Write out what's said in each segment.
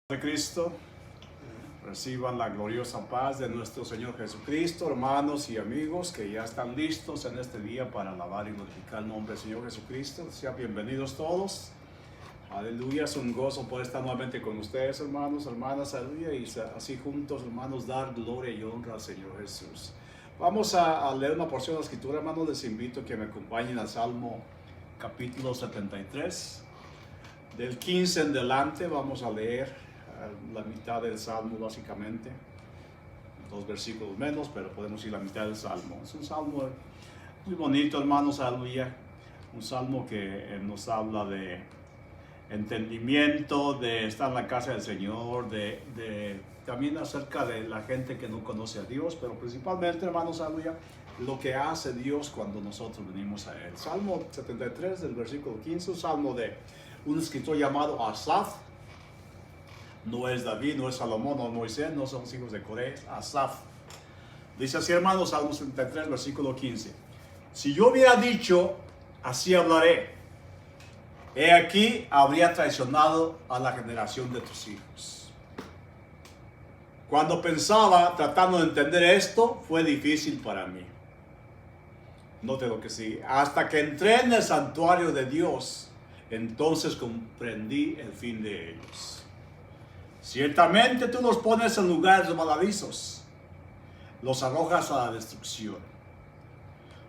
De Cristo, reciban la gloriosa paz de nuestro Señor Jesucristo, hermanos y amigos que ya están listos en este día para alabar y glorificar el nombre del Señor Jesucristo. Sean bienvenidos todos. Aleluya, es un gozo poder estar nuevamente con ustedes, hermanos, hermanas, aleluya, y así juntos, hermanos, dar gloria y honra al Señor Jesús. Vamos a leer una porción de la Escritura, hermanos. Les invito a que me acompañen al Salmo capítulo 73. Del 15 en adelante vamos a leer la mitad del Salmo, básicamente, dos versículos menos, pero podemos ir la mitad del Salmo. Es un Salmo muy bonito, hermanos, aleluya. Un Salmo que nos habla de entendimiento, de estar en la casa del Señor, también acerca de la gente que no conoce a Dios, pero principalmente, hermanos, aleluya, lo que hace Dios cuando nosotros venimos a Él. Salmo 73, del versículo 15, un salmo de un escritor llamado Asaf. No es David, no es Salomón, no es Moisés, no son los hijos de Coré, Asaf. Dice así, hermanos, Salmo 73, versículo 15. Si yo hubiera dicho, así hablaré, he aquí, habría traicionado a la generación de tus hijos. Cuando pensaba, tratando de entender esto, fue difícil para mí. Note lo que sigue. Hasta que entré en el santuario de Dios, entonces comprendí el fin de ellos. Ciertamente tú los pones en lugares resbaladizos, los arrojas a la destrucción.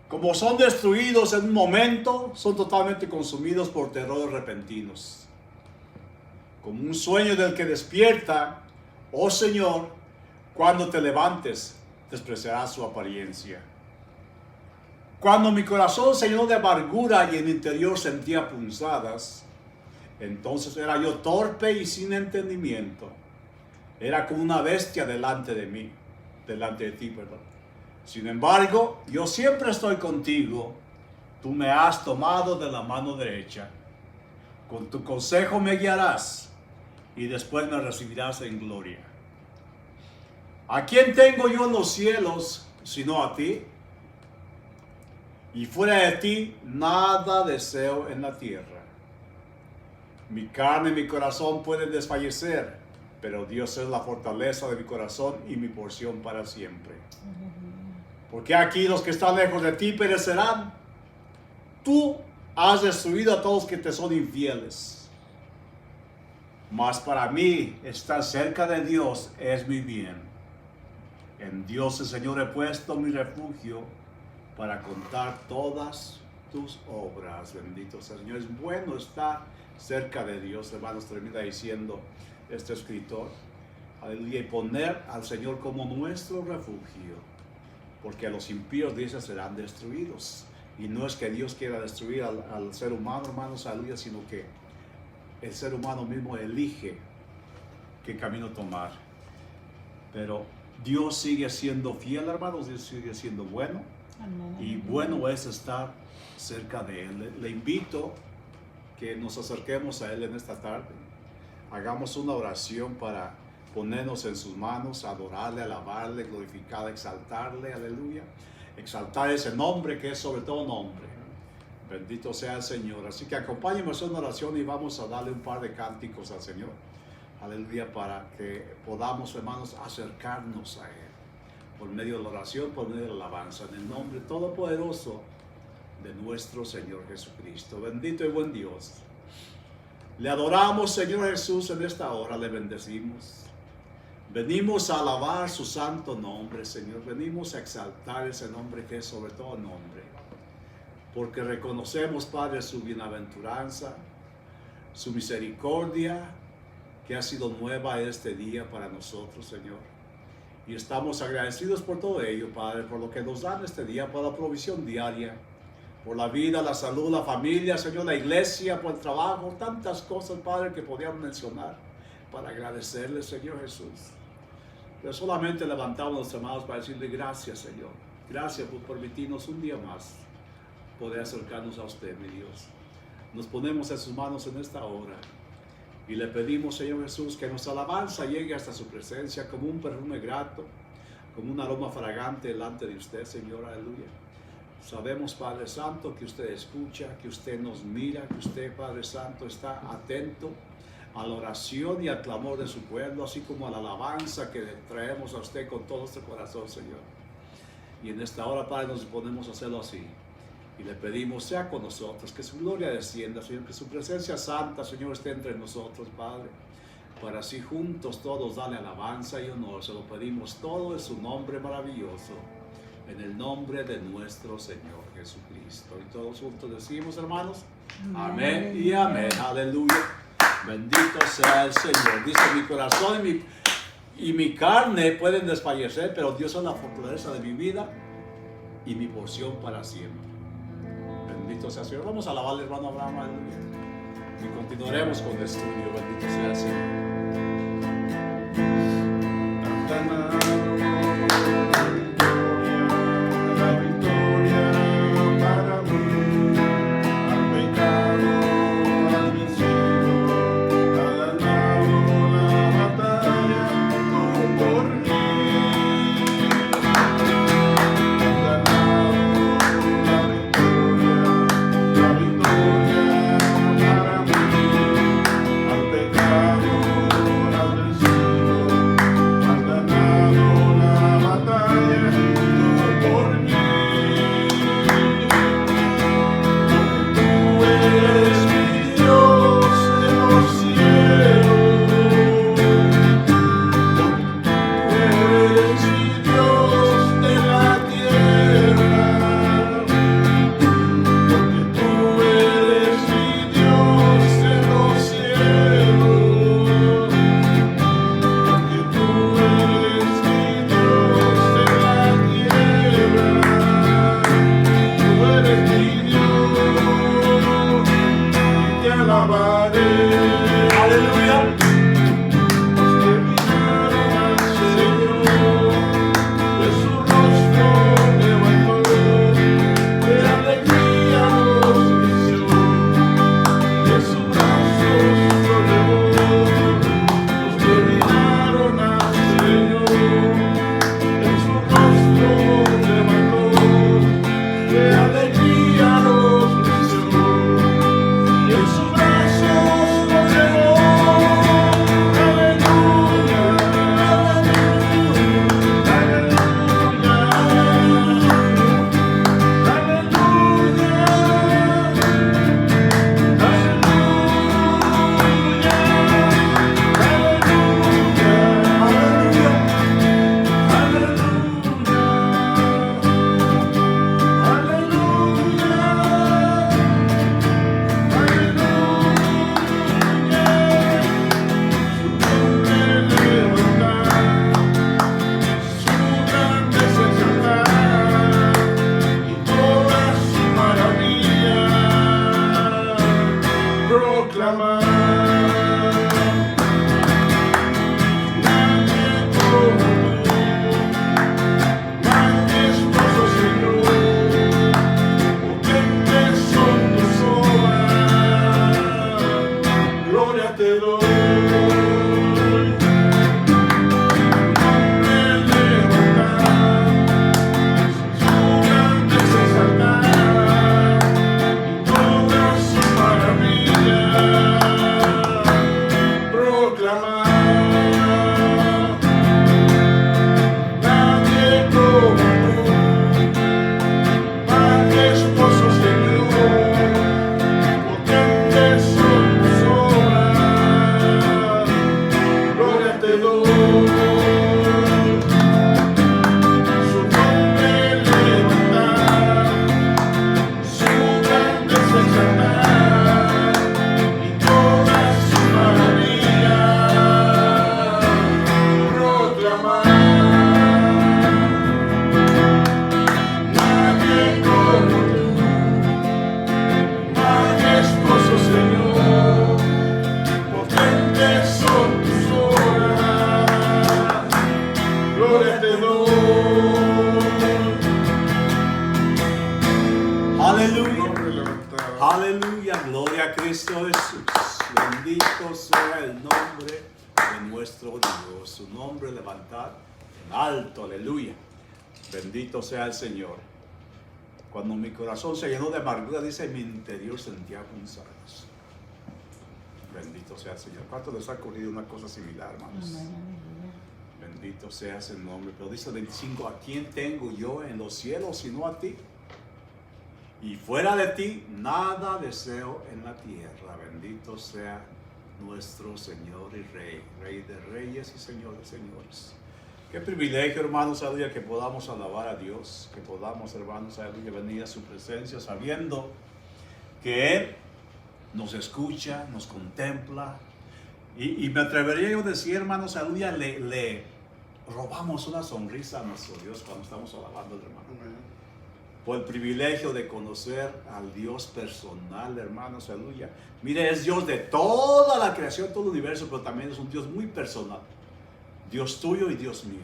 Como son destruidos en un momento, son totalmente consumidos por terrores repentinos. Como un sueño del que despierta, oh Señor, cuando te levantes, despreciarás su apariencia. Cuando mi corazón se llenó de amargura y en mi interior sentía punzadas, entonces era yo torpe y sin entendimiento. Era como una bestia delante de ti. Sin embargo, yo siempre estoy contigo. Tú me has tomado de la mano derecha. Con tu consejo me guiarás y después me recibirás en gloria. ¿A quién tengo yo en los cielos sino a ti? Y fuera de ti nada deseo en la tierra. Mi carne y mi corazón pueden desfallecer, pero Dios es la fortaleza de mi corazón y mi porción para siempre. Porque aquí los que están lejos de ti perecerán. Tú has destruido a todos que te son infieles. Mas para mí estar cerca de Dios es mi bien. En Dios el Señor he puesto mi refugio para contar todas tus obras. Bendito sea el Señor. Es bueno estar cerca de Dios, hermanos, termina diciendo este escritor, aleluya, y poner al Señor como nuestro refugio, porque a los impíos, dice, serán destruidos. Y no es que Dios quiera destruir al ser humano, hermanos, aleluya, sino que el ser humano mismo elige qué camino tomar. Pero Dios sigue siendo fiel, hermanos, Dios sigue siendo bueno, y bueno es estar cerca de Él. Le invito que nos acerquemos a Él en esta tarde. Hagamos una oración para ponernos en sus manos, adorarle, alabarle, glorificarle, exaltarle, aleluya. Exaltar ese nombre que es sobre todo nombre. Bendito sea el Señor. Así que acompáñenme en una oración y vamos a darle un par de cánticos al Señor. Aleluya, para que podamos, hermanos, acercarnos a Él. Por medio de la oración, por medio de la alabanza. En el nombre todopoderoso de nuestro Señor Jesucristo. Bendito y buen Dios. Le adoramos, Señor Jesús, en esta hora, le bendecimos. Venimos a alabar su santo nombre, Señor. Venimos a exaltar ese nombre que es sobre todo nombre. Porque reconocemos, Padre, su bienaventuranza, su misericordia, que ha sido nueva este día para nosotros, Señor. Y estamos agradecidos por todo ello, Padre, por lo que nos dan este día, por la provisión diaria, por la vida, la salud, la familia, Señor, la iglesia, por el trabajo, tantas cosas, Padre, que podíamos mencionar para agradecerle, Señor Jesús. Pero solamente levantamos nuestras manos para decirle gracias, Señor. Gracias por permitirnos un día más poder acercarnos a usted, mi Dios. Nos ponemos en sus manos en esta hora y le pedimos, Señor Jesús, que nuestra alabanza llegue hasta su presencia como un perfume grato, como un aroma fragante delante de usted, Señor, aleluya. Sabemos, Padre Santo, que usted escucha, que usted nos mira, que usted, Padre Santo, está atento a la oración y al clamor de su pueblo, así como a la alabanza que le traemos a usted con todo nuestro corazón, Señor. Y en esta hora, Padre, nos disponemos a hacerlo así. Y le pedimos, sea con nosotros, que su gloria descienda, Señor, que su presencia santa, Señor, esté entre nosotros, Padre. Para así juntos todos darle alabanza y honor. Se lo pedimos todo en su nombre maravilloso. En el nombre de nuestro Señor Jesucristo. Y todos juntos decimos, hermanos, amén y amén. Aleluya. Bendito sea el Señor. Dice, mi corazón y mi carne pueden desfallecer, pero Dios es la fortaleza de mi vida y mi porción para siempre. Bendito sea el Señor. Vamos a alabarle, hermano Abraham. Aleluya. Y continuaremos con el estudio. Bendito sea el Señor. Aleluya, gloria a Cristo Jesús. Bendito sea el nombre de nuestro Dios. Su nombre levantad en alto, aleluya. Bendito sea el Señor. Cuando mi corazón se llenó de amargura, dice, en mi interior sentía punzadas. Bendito sea el Señor. ¿Cuánto les ha ocurrido una cosa similar, hermanos? Bendito seas el nombre. Pero dice el 25, ¿a quién tengo yo en los cielos sino a ti? Y fuera de ti, nada deseo en la tierra. Bendito sea nuestro Señor y Rey, Rey de reyes y Señor de señores. Qué privilegio, hermanos, aleluya, que podamos alabar a Dios, que podamos, hermanos, aleluya, venir a su presencia sabiendo que Él nos escucha, nos contempla. Y me atrevería yo a decir, hermanos, aleluya, le robamos una sonrisa a nuestro Dios cuando estamos alabando al hermano. Por el privilegio de conocer al Dios personal, hermanos, aleluya. Mire, es Dios de toda la creación, todo el universo, pero también es un Dios muy personal. Dios tuyo y Dios mío.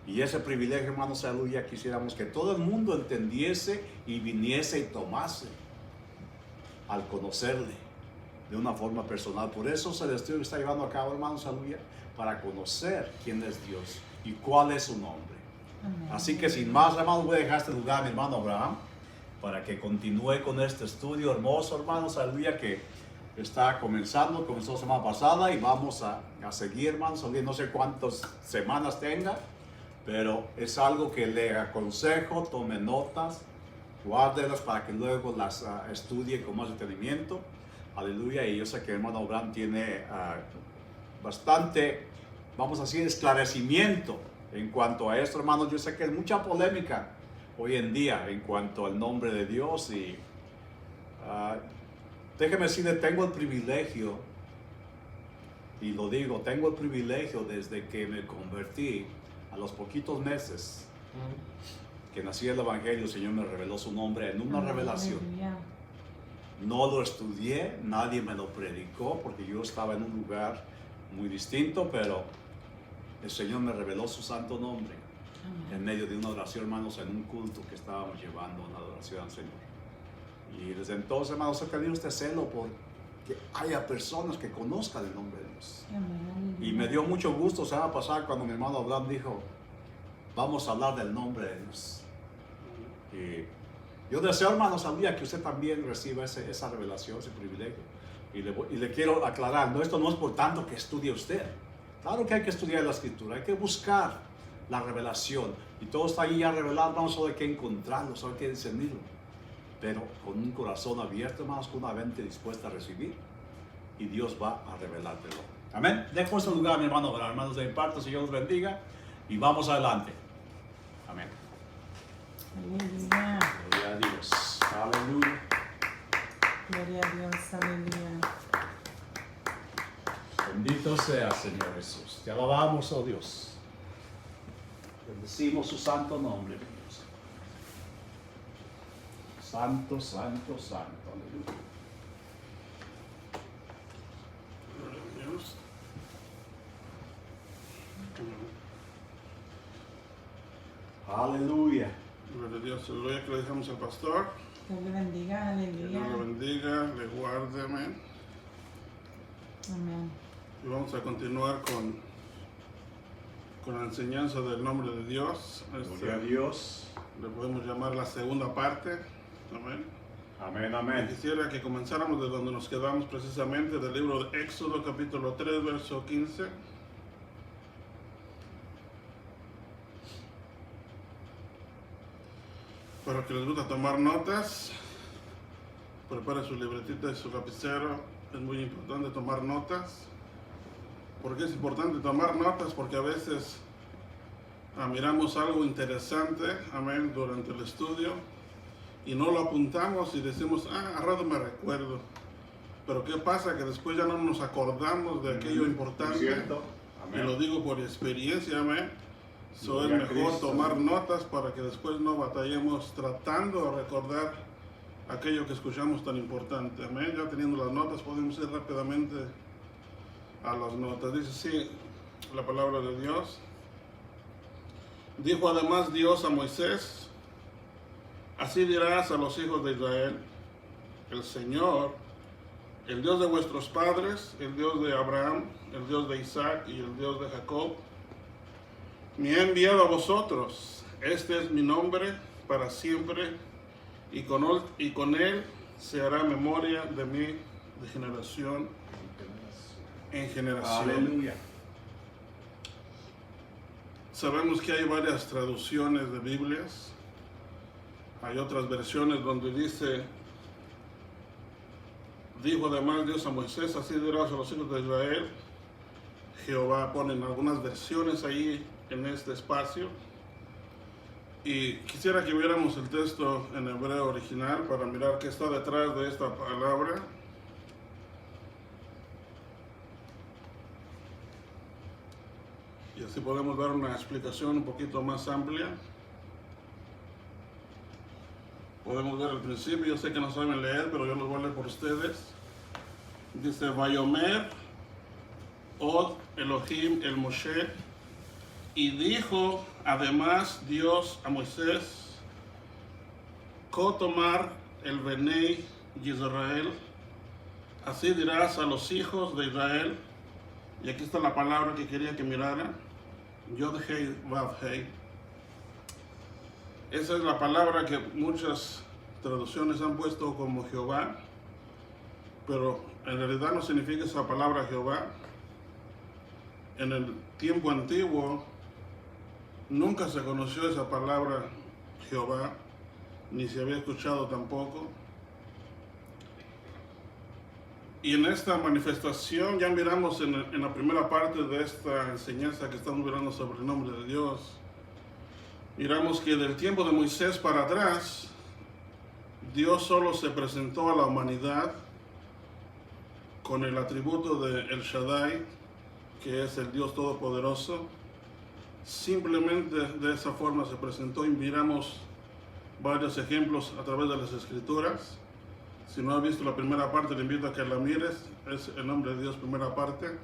Y ese privilegio, hermanos, aleluya, quisiéramos que todo el mundo entendiese y viniese y tomase al conocerle de una forma personal. Por eso el estudio que está llevando a cabo, hermanos, aleluya, para conocer quién es Dios y cuál es su nombre. Amén. Así que sin más, hermanos, voy a dejar este lugar a mi hermano Abraham para que continúe con este estudio hermoso, hermanos, aleluya, que comenzó la semana pasada y vamos a seguir, hermanos, no sé cuántas semanas tenga, pero es algo que le aconsejo, tome notas, guárdelas para que luego las estudie con más detenimiento. Aleluya. Y yo sé que el hermano Abraham tiene bastante, vamos a decir, esclarecimiento en cuanto a esto, hermanos. Yo sé que hay mucha polémica hoy en día en cuanto al nombre de Dios y déjeme decirle, tengo el privilegio, y lo digo, tengo el privilegio desde que me convertí a los poquitos meses que nací el Evangelio, el Señor me reveló su nombre en una revelación. No lo estudié, nadie me lo predicó porque yo estaba en un lugar muy distinto, pero el Señor me reveló su santo nombre en medio de una oración, hermanos, en un culto que estábamos llevando, una adoración al Señor. Y desde entonces, hermanos, he tenido este celo por que haya personas que conozcan el nombre de Dios. Y me dio mucho gusto, se va a pasar cuando mi hermano Abraham dijo, vamos a hablar del nombre de Dios. Y yo deseo, hermanos, al día que usted también reciba esa revelación, ese privilegio. Y le quiero aclarar, esto no es por tanto que estudie usted. Claro que hay que estudiar la Escritura, hay que buscar la revelación. Y todo está ahí ya revelado, hermanos, solo hay que encontrarlo, solo hay que discernirlo. Pero con un corazón abierto, hermanos, con una mente dispuesta a recibir. Y Dios va a revelártelo. Amén. Dejo este lugar, mi hermano, para hermanos de mi parte, Señor los bendiga. Y vamos adelante. Amén. Aleluya. Gloria a Dios. Aleluya. Gloria a Dios. Aleluya. Bendito sea, Señor Jesús. Te alabamos, oh Dios. Bendecimos su santo nombre, Dios. Santo, santo, santo. Aleluya. Aleluya. Gloria a Dios, aleluya, que le dejamos al pastor. Dios le bendiga, Que Dios le aleluya. bendiga, le guarde, amén. Amén. Y vamos a continuar con la enseñanza del nombre de Dios. Gloria a Dios. Le podemos llamar la segunda parte, amén. Amén, Y amén. quisiera que comenzáramos de donde nos quedamos, precisamente del libro de Éxodo, capítulo 3, verso 15. Para que les gusta tomar notas, prepare su libretita y su lapicero. Es muy importante tomar notas. ¿Por qué es importante tomar notas? Porque a veces miramos algo interesante, amén, durante el estudio y no lo apuntamos y decimos, a rato me recuerdo. Pero ¿qué pasa? Que después ya no nos acordamos de aquello importante. ¿Cierto? Y lo Amén. digo por experiencia, amén. Es Gloria a mejor Cristo. tomar notas para que después no batallemos tratando de recordar aquello que escuchamos tan importante. Amén. Ya teniendo las notas podemos ir rápidamente a las notas. Dice así la palabra de Dios. Dijo además Dios a Moisés, así dirás a los hijos de Israel, el Señor, el Dios de vuestros padres, el Dios de Abraham, el Dios de Isaac y el Dios de Jacob, me ha enviado a vosotros. Este es mi nombre para siempre, y con él se hará memoria de mí de generación en generación. Aleluya. Sabemos que hay varias traducciones de Biblias. Hay otras versiones donde dice, dijo además Dios a Moisés, así dirás a los hijos de Israel. Jehová pone en algunas versiones ahí en este espacio. Y quisiera que viéramos el texto en hebreo original para mirar qué está detrás de esta palabra. Y así podemos dar una explicación un poquito más amplia. Podemos ver el principio, yo sé que no saben leer, pero yo los voy a leer por ustedes. Dice, Vayomer, Od Elohim el Moshe, y dijo además Dios a Moisés, Kotomar el Benei Yisrael, así dirás a los hijos de Israel, y aquí está la palabra que quería que miraran, Yod Hei Vav Hei. Esa es la palabra que muchas traducciones han puesto como Jehová, pero en realidad no significa esa palabra Jehová. En el tiempo antiguo nunca se conoció esa palabra Jehová, ni se había escuchado tampoco. Y en esta manifestación, ya miramos en la primera parte de esta enseñanza que estamos mirando sobre el nombre de Dios, miramos que del tiempo de Moisés para atrás, Dios solo se presentó a la humanidad con el atributo de El Shaddai, que es el Dios Todopoderoso. Simplemente de esa forma se presentó y miramos varios ejemplos a través de las Escrituras. Si no has visto la primera parte, te invito a que la mires. Es el nombre de Dios, primera parte.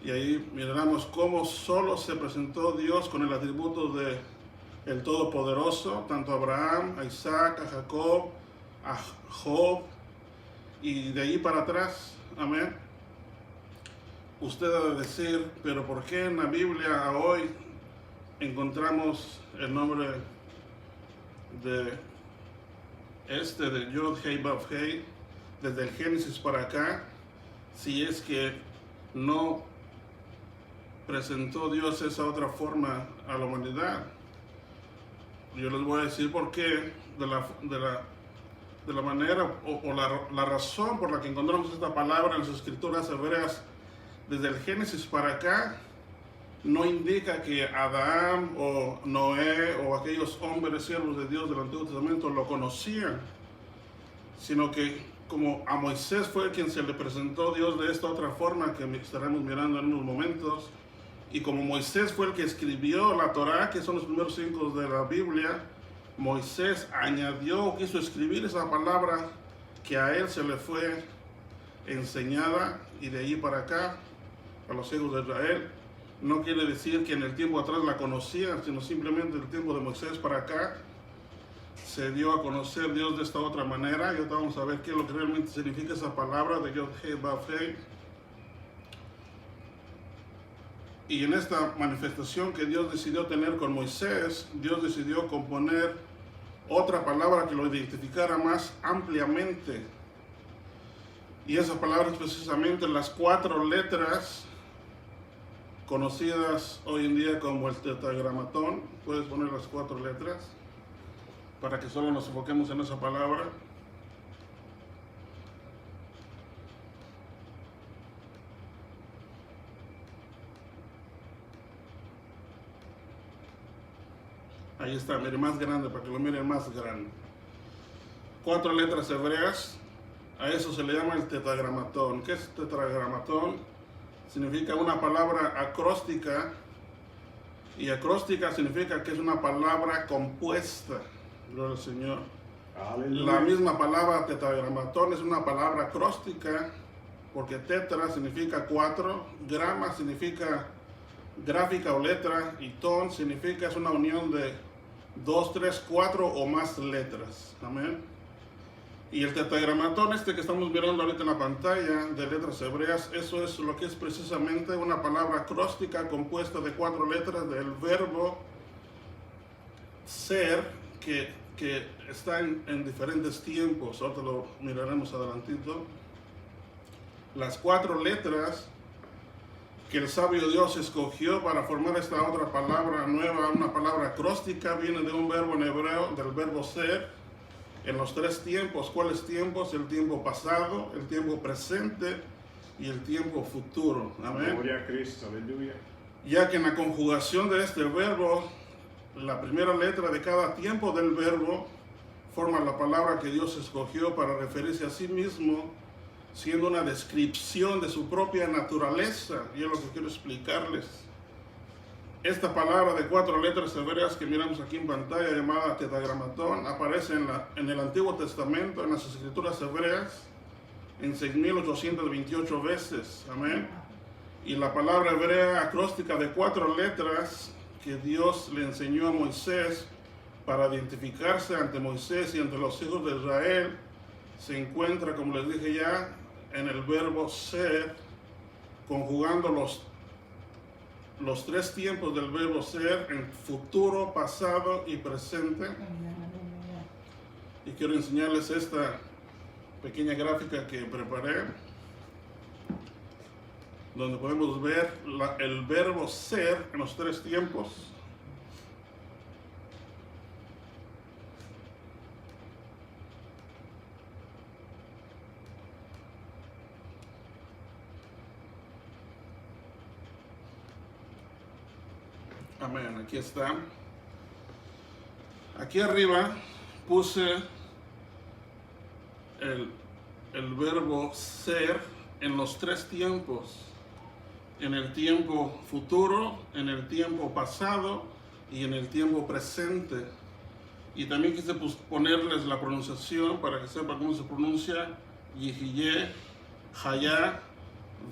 Y ahí miramos cómo solo se presentó Dios con el atributo de el Todopoderoso, tanto a Abraham, a Isaac, a Jacob, a Job, y de ahí para atrás. Amén. Usted ha de decir, pero ¿por qué en la Biblia hoy encontramos el nombre de Yod Hei Vav Hei desde el Génesis para acá, si es que no presentó Dios esa otra forma a la humanidad? Yo les voy a decir por qué, de la manera o la razón por la que encontramos esta palabra en las Escrituras hebreas desde el Génesis para acá, no indica que Adán o Noé o aquellos hombres siervos de Dios del Antiguo Testamento lo conocían, sino que como a Moisés fue quien se le presentó Dios de esta otra forma que estaremos mirando en unos momentos, y como Moisés fue el que escribió la Torá, que son los primeros 5 de la Biblia, Moisés añadió, quiso escribir esa palabra que a él se le fue enseñada, y de allí para acá, a los hijos de Israel. No quiere decir que en el tiempo atrás la conocían, sino simplemente el tiempo de Moisés para acá se dio a conocer Dios de esta otra manera. Y ahora vamos a ver qué es lo que realmente significa esa palabra de Yod Hei Vav Hei. Y en esta manifestación que Dios decidió tener con Moisés, Dios decidió componer otra palabra que lo identificara más ampliamente. Y esa palabra es precisamente las 4 letras conocidas hoy en día como el tetragramatón. Puedes poner las 4 letras para que solo nos enfoquemos en esa palabra. Ahí está, mire, más grande, para que lo miren más grande. 4 letras hebreas, a eso se le llama el tetragramatón. ¿Qué es tetragramatón? Significa una palabra acróstica, y acróstica significa que es una palabra compuesta. Gloria al Señor. Aleluya. La misma palabra tetragramatón es una palabra acróstica, porque tetra significa 4, grama significa gráfica o letra, y ton significa es una unión de 2, 3, 4 o más letras. Amén. Y el tetragramatón que estamos mirando ahorita en la pantalla de letras hebreas, eso es lo que es precisamente una palabra acróstica compuesta de 4 letras del verbo ser, que está en diferentes tiempos. Ahorita lo miraremos adelantito. las 4 letras que el sabio Dios escogió para formar esta otra palabra nueva, una palabra acróstica, viene de un verbo en hebreo, del verbo ser, en los 3 tiempos. ¿Cuáles tiempos? El tiempo pasado, el tiempo presente y el tiempo futuro. Amén. Gloria a Cristo, aleluya. Ya que en la conjugación de este verbo, la primera letra de cada tiempo del verbo forma la palabra que Dios escogió para referirse a sí mismo, siendo una descripción de su propia naturaleza. Y es lo que quiero explicarles. Esta palabra de 4 letras hebreas que miramos aquí en pantalla, llamada tetragramatón, aparece en el Antiguo Testamento, en las escrituras hebreas, en 6.828 veces. Amén. Y la palabra hebrea acróstica de 4 letras que Dios le enseñó a Moisés para identificarse ante Moisés y ante los hijos de Israel, se encuentra, como les dije ya, en el verbo ser, conjugando los 3 tiempos del verbo ser en futuro, pasado y presente. Y quiero enseñarles esta pequeña gráfica que preparé, donde podemos ver el verbo ser en los 3 tiempos. Amén, aquí está. Aquí arriba puse el verbo ser en los 3 tiempos. En el tiempo futuro, en el tiempo pasado y en el tiempo presente. Y también quise ponerles la pronunciación para que sepan cómo se pronuncia Yihye, Hayá,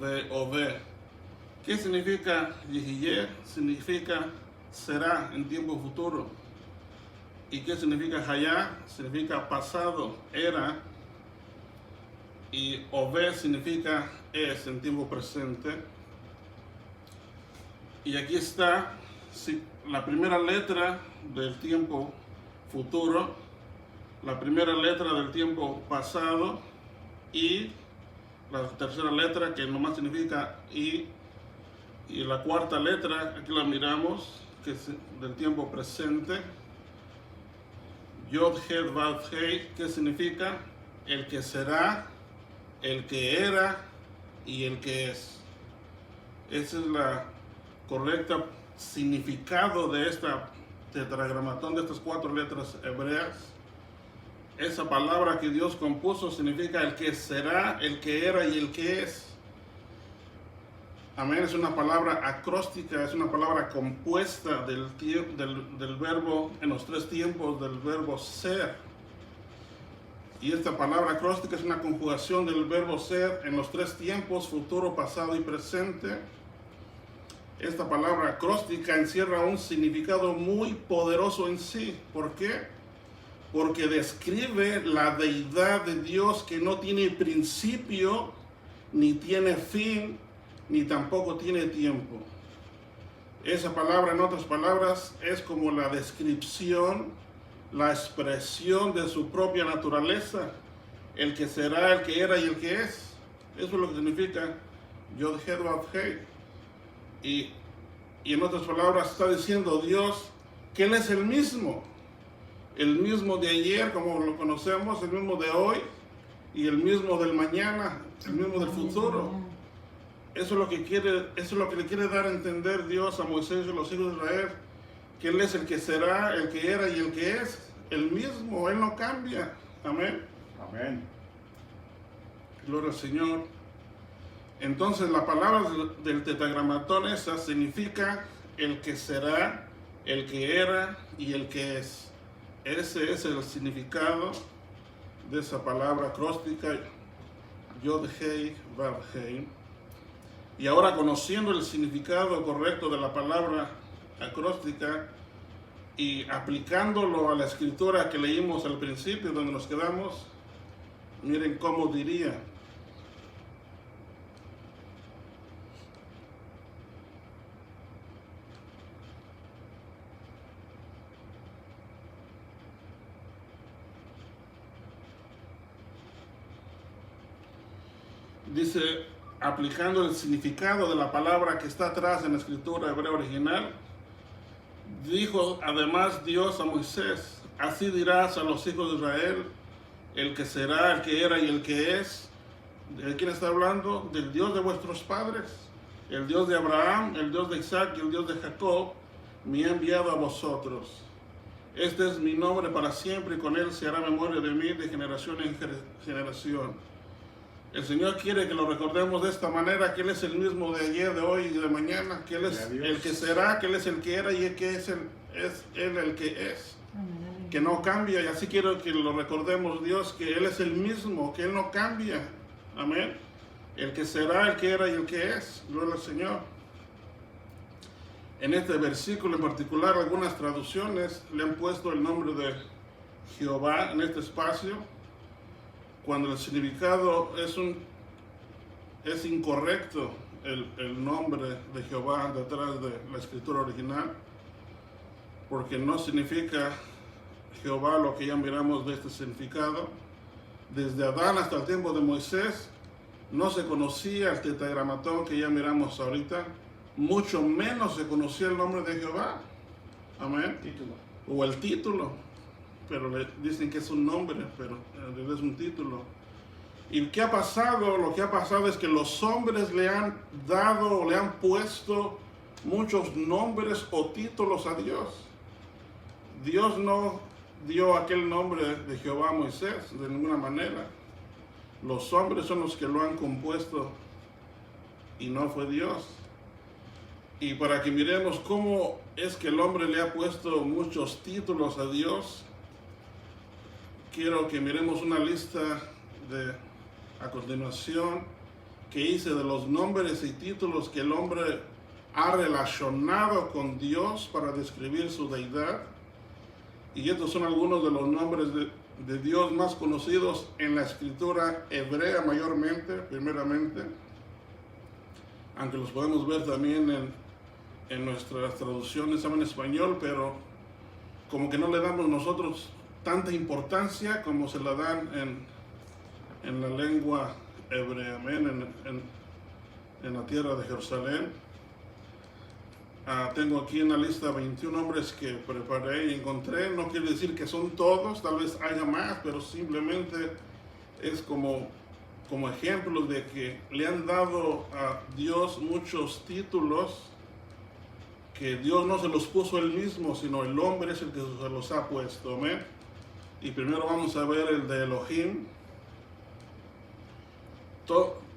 Ve o Ve. ¿Qué significa Yihye? Significa será en tiempo futuro. ¿Y qué significa Hayá? Significa pasado, era. Y Ove significa es en tiempo presente. Y aquí está la primera letra del tiempo futuro, la primera letra del tiempo pasado y la tercera letra que nomás significa y la cuarta letra, aquí la miramos, que es del tiempo presente, Yod, Het, Vav, Hei, que significa el que será, el que era y el que es. Esa es la correcta significado de esta tetragramatón, de estas 4 letras hebreas. Esa palabra que Dios compuso significa el que será, el que era y el que es. Amén, es una palabra acróstica, es una palabra compuesta del verbo, en los 3 tiempos del verbo ser. Y esta palabra acróstica es una conjugación del verbo ser en los 3 tiempos, futuro, pasado y presente. Esta palabra acróstica encierra un significado muy poderoso en sí. ¿Por qué? Porque describe la deidad de Dios que no tiene principio, ni tiene fin, ni tampoco tiene tiempo. Esa palabra, en otras palabras, es como la descripción, la expresión de su propia naturaleza, el que será, el que era y el que es. Eso es lo que significa Yod, Het, Vav, Hei. Y en otras palabras está diciendo Dios que Él es el mismo de ayer como lo conocemos, el mismo de hoy y el mismo del mañana, el mismo del futuro. Eso es lo que le quiere dar a entender Dios a Moisés y a los hijos de Israel, que Él es el que será, el que era y el que es, el mismo, Él no cambia. Amén. Amén. Gloria al Señor. Entonces la palabra del tetragramatón esa significa el que será, el que era y el que es. Ese es el significado de esa palabra acróstica, Yod, Hei, Vav, Hei. Y ahora, conociendo el significado correcto de la palabra acróstica y aplicándolo a la escritura que leímos al principio, donde nos quedamos, miren cómo diría. dice, aplicando el significado de la palabra que está atrás en la escritura hebrea original, dijo además Dios a Moisés, así dirás a los hijos de Israel, el que será, el que era y el que es. ¿De quién está hablando? Del Dios de vuestros padres, el Dios de Abraham, el Dios de Isaac y el Dios de Jacob, me ha enviado a vosotros. Este es mi nombre para siempre y con él se hará memoria de mí de generación en generación. El Señor quiere que lo recordemos de esta manera, que Él es el mismo de ayer, de hoy y de mañana, que Él es el que será, que Él es el que era y que es Él el que es, que no cambia. Y así quiero que lo recordemos, Dios, que Él es el mismo, que Él no cambia. Amén. El que será, el que era y el que es. Gloria al Señor. En este versículo en particular, algunas traducciones le han puesto el nombre de Jehová en este espacio, cuando el significado es incorrecto, el nombre de Jehová detrás de la escritura original, porque no significa Jehová lo que ya miramos de este significado. Desde Adán hasta el tiempo de Moisés no se conocía el tetragramatón que ya miramos ahorita, mucho menos se conocía el nombre de Jehová. Amén. Título. O el título, pero le dicen que es un nombre, pero es un título. ¿Y qué ha pasado? Lo que ha pasado es que los hombres le han dado o le han puesto muchos nombres o títulos a Dios. Dios no dio aquel nombre de Jehová a Moisés de ninguna manera. Los hombres son los que lo han compuesto y no fue Dios. Y para que miremos cómo es que el hombre le ha puesto muchos títulos a Dios, quiero que miremos una lista a continuación que hice de los nombres y títulos que el hombre ha relacionado con Dios para describir su deidad. Y estos son algunos de los nombres de Dios más conocidos en la escritura hebrea mayormente, primeramente, aunque los podemos ver también en nuestras traducciones en español, pero como que no le damos nosotros tanta importancia como se la dan en la lengua hebrea, amén, en la tierra de Jerusalén. Tengo aquí en la lista 21 nombres que preparé y encontré. No quiere decir que son todos, tal vez haya más, pero simplemente es como ejemplos de que le han dado a Dios muchos títulos que Dios no se los puso él mismo, sino el hombre es el que se los ha puesto. Amén. Y primero vamos a ver el de Elohim.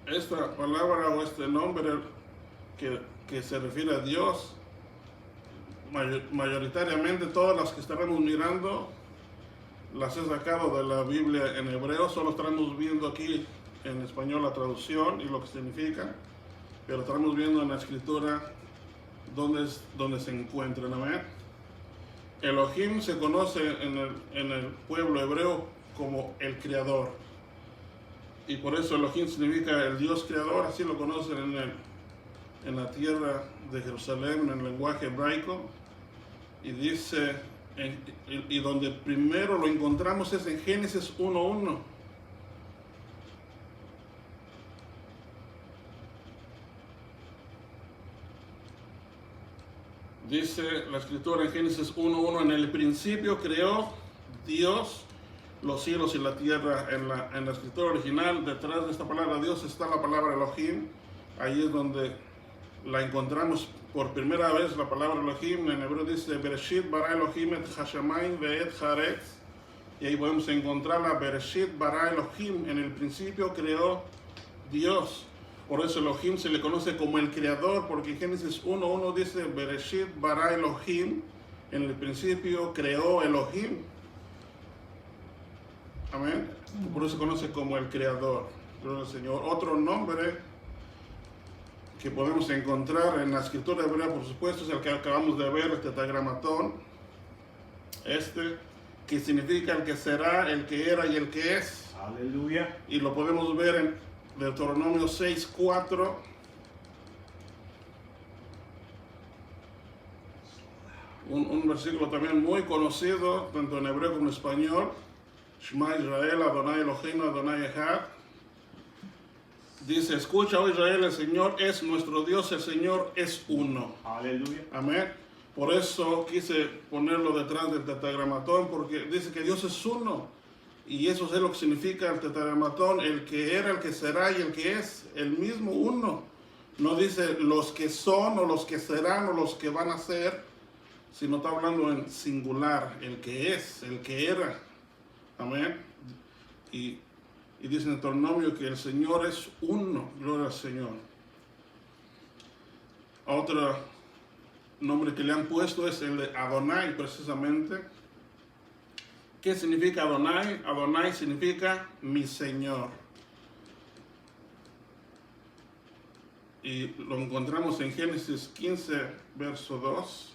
Esta palabra o este nombre que se refiere a Dios, mayoritariamente todas las que estaremos mirando las he sacado de la Biblia en hebreo, solo estaremos viendo aquí en español la traducción y lo que significa, pero estaremos viendo en la escritura donde se encuentran. Amén. Elohim se conoce en el pueblo hebreo como el creador, y por eso Elohim significa el Dios creador. Así lo conocen en la tierra de Jerusalén, en el lenguaje hebraico. Y dice, y donde primero lo encontramos es en Génesis 1:1. Dice la escritura en Génesis 1:1, en el principio creó Dios los cielos y la tierra. En la escritura original, detrás de esta palabra Dios está la palabra Elohim. Ahí es donde la encontramos por primera vez, la palabra Elohim. En hebreo dice Bereshit bara Elohim et hashamayim ve'et haaretz, y ahí podemos encontrar la Bereshit bara Elohim, en el principio creó Dios. Por eso Elohim se le conoce como el creador, porque en Génesis 1:1 dice Bereshit bara Elohim, en el principio creó Elohim. Amén. Por eso se conoce como el creador. Gloria al Señor. Otro nombre que podemos encontrar en la escritura hebrea, por supuesto, es el que acabamos de ver, el tetragramatón, que significa el que será, el que era y el que es. Aleluya. Y lo podemos ver en Deuteronomio 6:4. Un versículo también muy conocido, tanto en hebreo como en español. Shema Israel, Adonai Eloheinu, Adonai Echad. Dice, escucha, oh Israel, el Señor es nuestro Dios, el Señor es uno. Aleluya. Amén. Por eso quise ponerlo detrás del tetragramatón, porque dice que Dios es uno. Y eso es lo que significa el tetragramatón, el que era, el que será y el que es, el mismo uno. No dice los que son o los que serán o los que van a ser, sino está hablando en singular, el que es, el que era. Amén. Y dice en Deuteronomio que el Señor es uno, gloria al Señor. Otro nombre que le han puesto es el de Adonai, precisamente. ¿Qué significa Adonai? Adonai significa mi Señor. Y lo encontramos en Génesis 15, verso 2.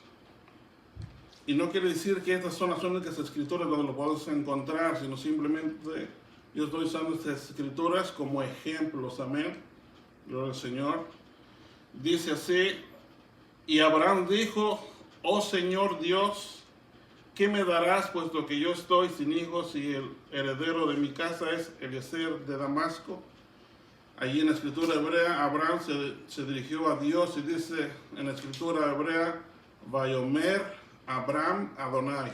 Y no quiere decir que estas son las únicas escrituras donde lo podemos encontrar, sino simplemente yo estoy usando estas escrituras como ejemplos, amén. Gloria al Señor. Dice así, y Abraham dijo, oh Señor Dios, ¿qué me darás puesto que yo estoy sin hijos y el heredero de mi casa es Eliezer de Damasco? Allí en la escritura hebrea, Abraham se dirigió a Dios y dice en la escritura hebrea, Vayomer Abraham Adonai.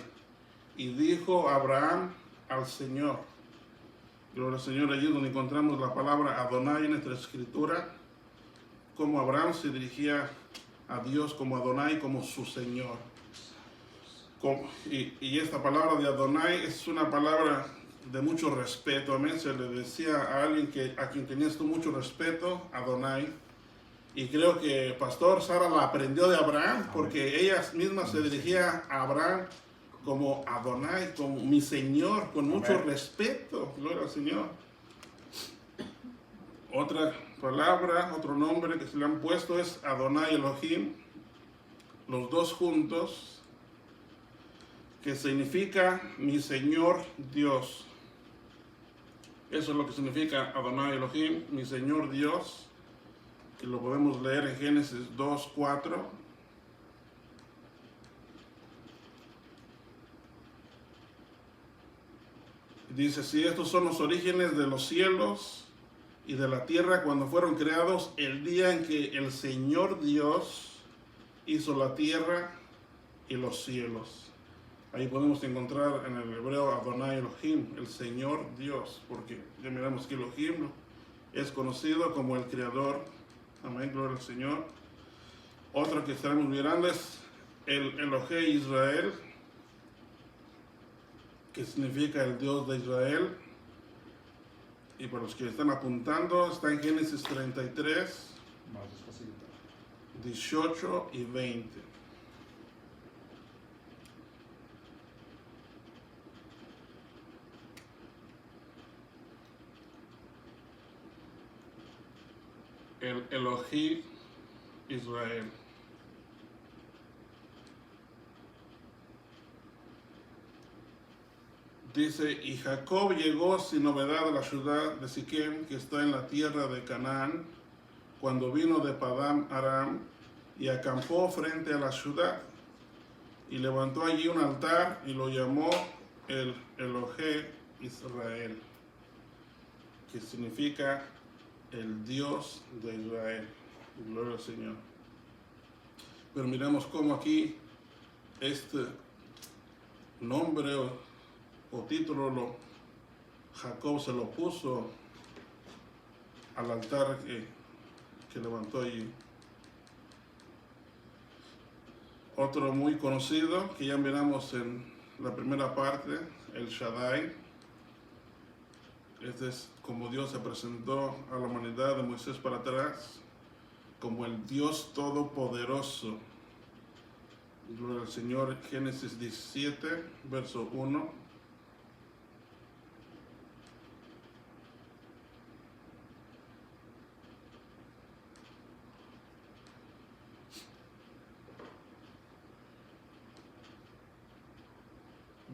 Y dijo Abraham al Señor. Gloria al Señor, allí donde encontramos la palabra Adonai en nuestra escritura, como Abraham se dirigía a Dios como Adonai, como su Señor. Y esta palabra de Adonai es una palabra de mucho respeto. Amén. Se le decía a alguien a quien tenías tú mucho respeto, Adonai. Y creo que Pastor Sara la aprendió de Abraham, porque ella misma se dirigía a Abraham como Adonai, como mi Señor, con mucho respeto. Gloria al Señor. Otra palabra, otro nombre que se le han puesto es Adonai Elohim, los dos juntos, que significa mi Señor Dios. Eso es lo que significa Adonai Elohim, mi Señor Dios, que lo podemos leer en Génesis 2:4. Dice, si estos son los orígenes de los cielos y de la tierra cuando fueron creados, el día en que el Señor Dios hizo la tierra y los cielos. Ahí podemos encontrar en el hebreo Adonai Elohim, el Señor Dios, porque ya miramos que Elohim es conocido como el Creador. Amén, gloria al Señor. Otro que estaremos mirando es el Elohei Israel, que significa el Dios de Israel. Y para los que están apuntando, está en Génesis 33, 18 y 20. El Elohim Israel. Dice, y Jacob llegó sin novedad a la ciudad de Siquem, que está en la tierra de Canaán, cuando vino de Padán Aram, y acampó frente a la ciudad, y levantó allí un altar, y lo llamó el Elohim Israel, que significa el Dios de Israel. Gloria al Señor. Pero miremos cómo aquí este nombre o título Jacob se lo puso al altar que levantó allí. Otro muy conocido que ya miramos en la primera parte, el Shaddai. Este es como Dios se presentó a la humanidad de Moisés para atrás, como el Dios Todopoderoso. Gloria al Señor. Génesis 17, verso 1.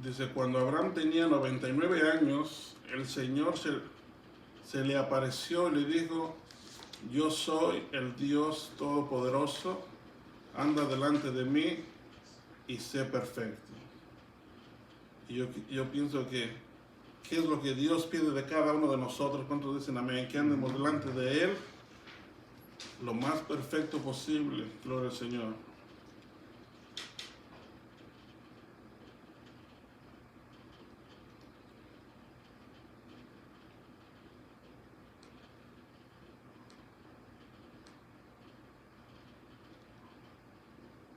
Dice, cuando Abraham tenía 99 años, el Señor se le apareció y le dijo, yo soy el Dios Todopoderoso, anda delante de mí y sé perfecto. Y yo pienso que qué es lo que Dios pide de cada uno de nosotros. ¿Cuántos dicen amén? Que andemos delante de Él lo más perfecto posible. Gloria al Señor.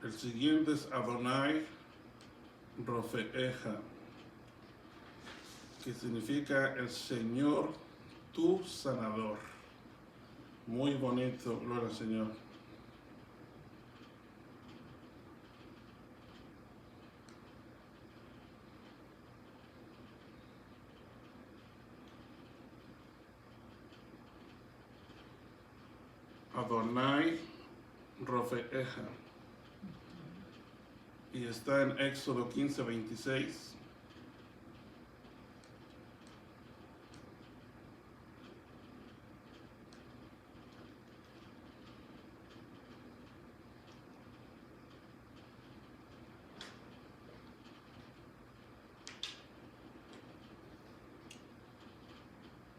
El siguiente es Adonai Rofeeja, que significa el Señor tu sanador. Muy bonito, gloria al Señor. Adonai Rofeeja. Y está en Éxodo 15:26.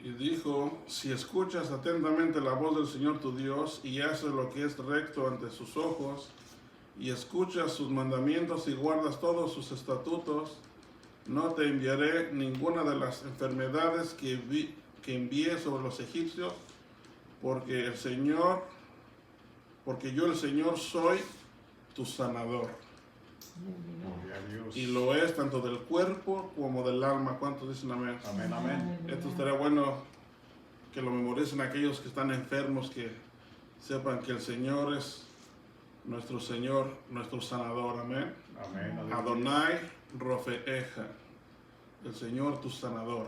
Y dijo, si escuchas atentamente la voz del Señor tu Dios y haces lo que es recto ante sus ojos, y escuchas sus mandamientos y guardas todos sus estatutos, no te enviaré ninguna de las enfermedades que envié sobre los egipcios, porque yo el Señor soy tu sanador. Gloria a Dios. Y lo es tanto del cuerpo como del alma. ¿Cuántos dicen amén? Amén, amén. Esto estaría bueno que lo memoricen aquellos que están enfermos, que sepan que el Señor es nuestro Señor, nuestro sanador. Amén. Amén. Adonai Rofeeja, el Señor tu sanador.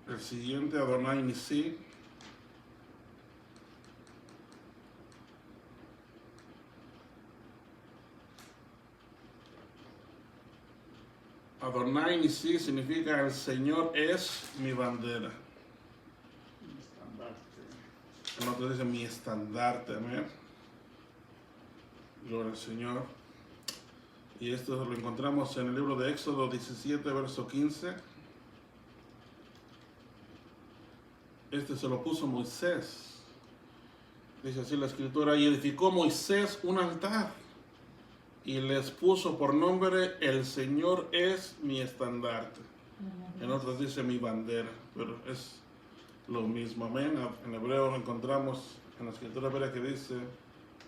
El siguiente, Adonai Nisi. Adonai Nisi significa el Señor es mi bandera. En otro dice mi estandarte, amén. Gloria al Señor. Y esto lo encontramos en el libro de Éxodo 17, verso 15. Este se lo puso Moisés. Dice así la escritura, y edificó Moisés un altar y les puso por nombre, el Señor es mi estandarte. En otros dice mi bandera, pero es lo mismo, amén. En hebreo lo encontramos en la escritura hebrea que dice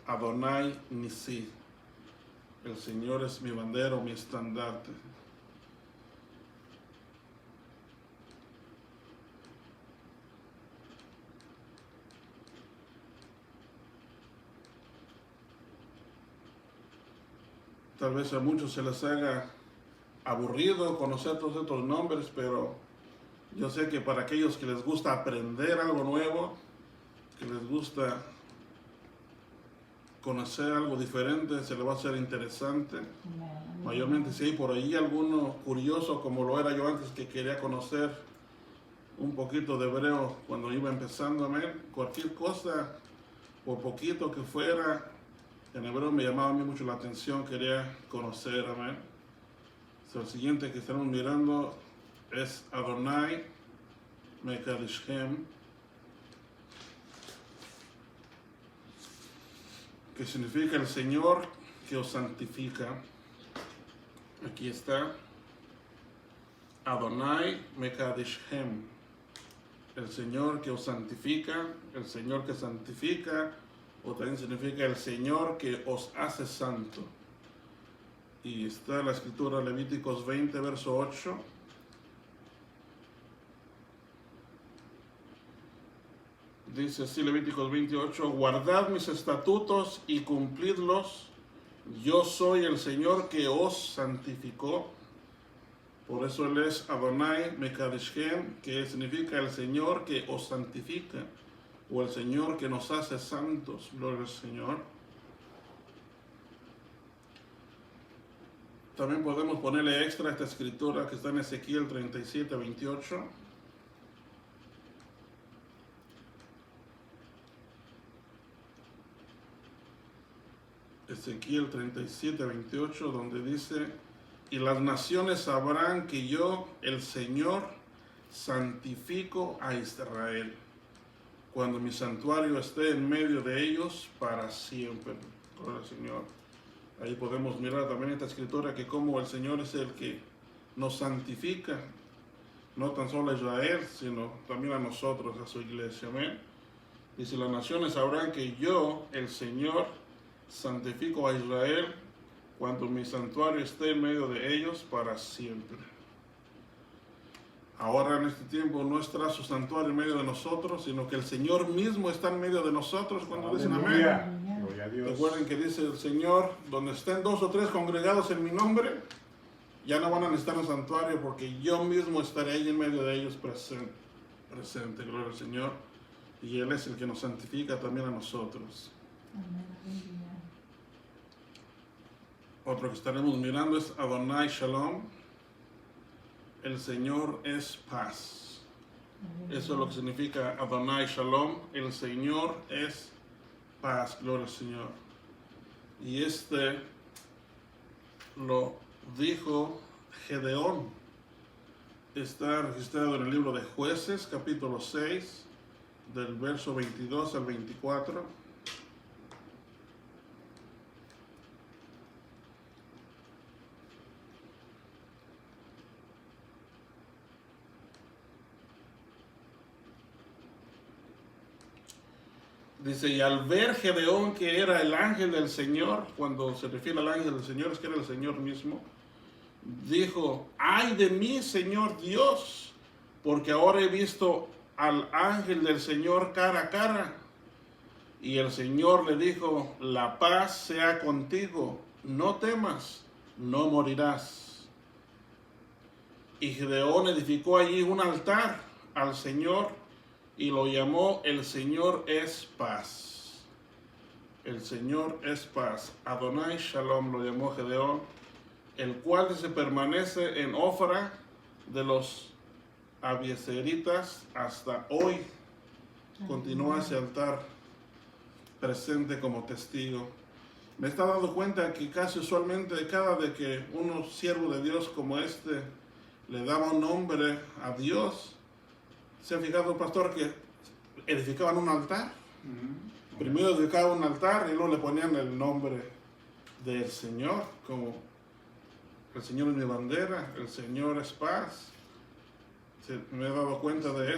Adonai Nisi, el Señor es mi bandera o mi estandarte. Tal vez a muchos se les haga aburrido conocer todos estos nombres, pero yo sé que para aquellos que les gusta aprender algo nuevo, que les gusta conocer algo diferente, se le va a hacer interesante. Mayormente si hay por ahí alguno curioso como lo era yo antes, que quería conocer un poquito de hebreo cuando iba empezando, amén. Cualquier cosa, por poquito que fuera, en hebreo me llamaba a mí mucho la atención, quería conocer, amén. El siguiente que estamos mirando es Adonai Mekadishchem, que significa el Señor que os santifica. Aquí está Adonai Mekadishchem, el Señor que os santifica, el Señor que santifica, o también significa el Señor que os hace santo. Y está la escritura Levíticos 20, verso 8. Dice así Levíticos 28, guardad mis estatutos y cumplidlos, yo soy el Señor que os santificó. Por eso Él es Adonai Mekadishchem, que significa el Señor que os santifica, o el Señor que nos hace santos. Gloria al Señor. También podemos ponerle extra a esta escritura que está en Ezequiel 37, 28. Ezequiel 37:28, donde dice: y las naciones sabrán que yo, el Señor, santifico a Israel, cuando mi santuario esté en medio de ellos para siempre. Gloria al Señor. Ahí podemos mirar también esta escritura, que como el Señor es el que nos santifica, no tan solo a Israel, sino también a nosotros, a su iglesia. Amén. Dice: las naciones sabrán que yo, el Señor, santifico a Israel, cuando mi santuario esté en medio de ellos para siempre. Ahora en este tiempo no estará su santuario en medio de nosotros, sino que el Señor mismo está en medio de nosotros. Cuando dicen amén. Gloria a Dios. Recuerden que dice el Señor: donde estén 2 o 3 congregados en mi nombre, ya no van a necesitar un santuario, porque yo mismo estaré ahí en medio de ellos presente. Gloria al Señor. Y Él es el que nos santifica también a nosotros. Amén. Otro que estaremos mirando es Adonai Shalom. El Señor es paz. Eso es lo que significa Adonai Shalom. El Señor es paz. Gloria al Señor. Y este lo dijo Gedeón. Está registrado en el libro de Jueces, capítulo 6, del verso 22 al 24. Dice: y al ver Gedeón que era el ángel del Señor, cuando se refiere al ángel del Señor, es que era el Señor mismo, dijo: ay de mí, Señor Dios, porque ahora he visto al ángel del Señor cara a cara. Y el Señor le dijo: la paz sea contigo, no temas, no morirás. Y Gedeón edificó allí un altar al Señor, y lo llamó: el Señor es paz. El Señor es paz. Adonai Shalom lo llamó Gedeón, el cual se permanece en Ofra de los abiezeritas hasta hoy. Continúa ese altar presente como testigo. Me está dando cuenta que casi usualmente, cada vez que uno siervo de Dios como este le daba un nombre a Dios, ¿se ha fijado, pastor, que edificaban un altar? Primero edificaban un altar y luego le ponían el nombre del Señor, como el Señor es mi bandera, el Señor es paz. Me he dado cuenta de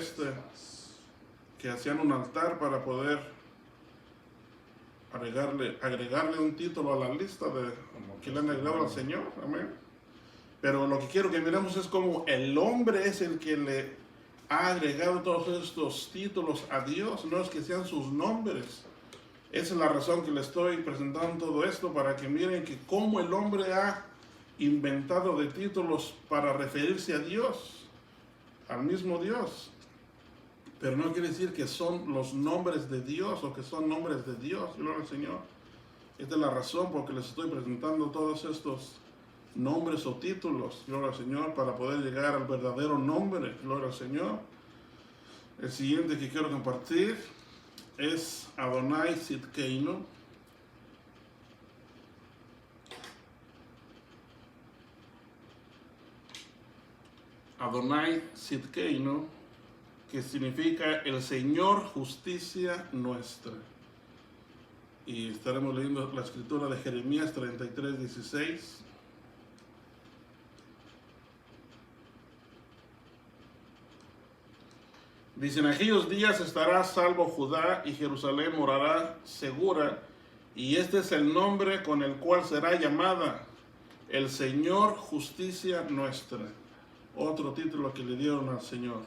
que hacían un altar para poder agregarle un título a la lista que le han agregado al Señor. Amén. Pero lo que quiero que miremos es cómo el hombre es el que le ha agregado todos estos títulos a Dios, no es que sean sus nombres. Esa es la razón que le estoy presentando todo esto, para que miren que cómo el hombre ha inventado de títulos para referirse a Dios, al mismo Dios. Pero no quiere decir que son los nombres de Dios o que son nombres de Dios. Gloria al Señor. Esta es la razón por que les estoy presentando todos estos nombres o títulos, gloria al Señor, para poder llegar al verdadero nombre, gloria al Señor. El siguiente que quiero compartir es Adonai Sidkeinu. Adonai Sidkeinu, que significa el Señor justicia nuestra. Y estaremos leyendo la escritura de Jeremías 33:16. Dice: en aquellos días estará salvo Judá, y Jerusalén morará segura, y este es el nombre con el cual será llamada: el Señor justicia nuestra. Otro título que le dieron al Señor: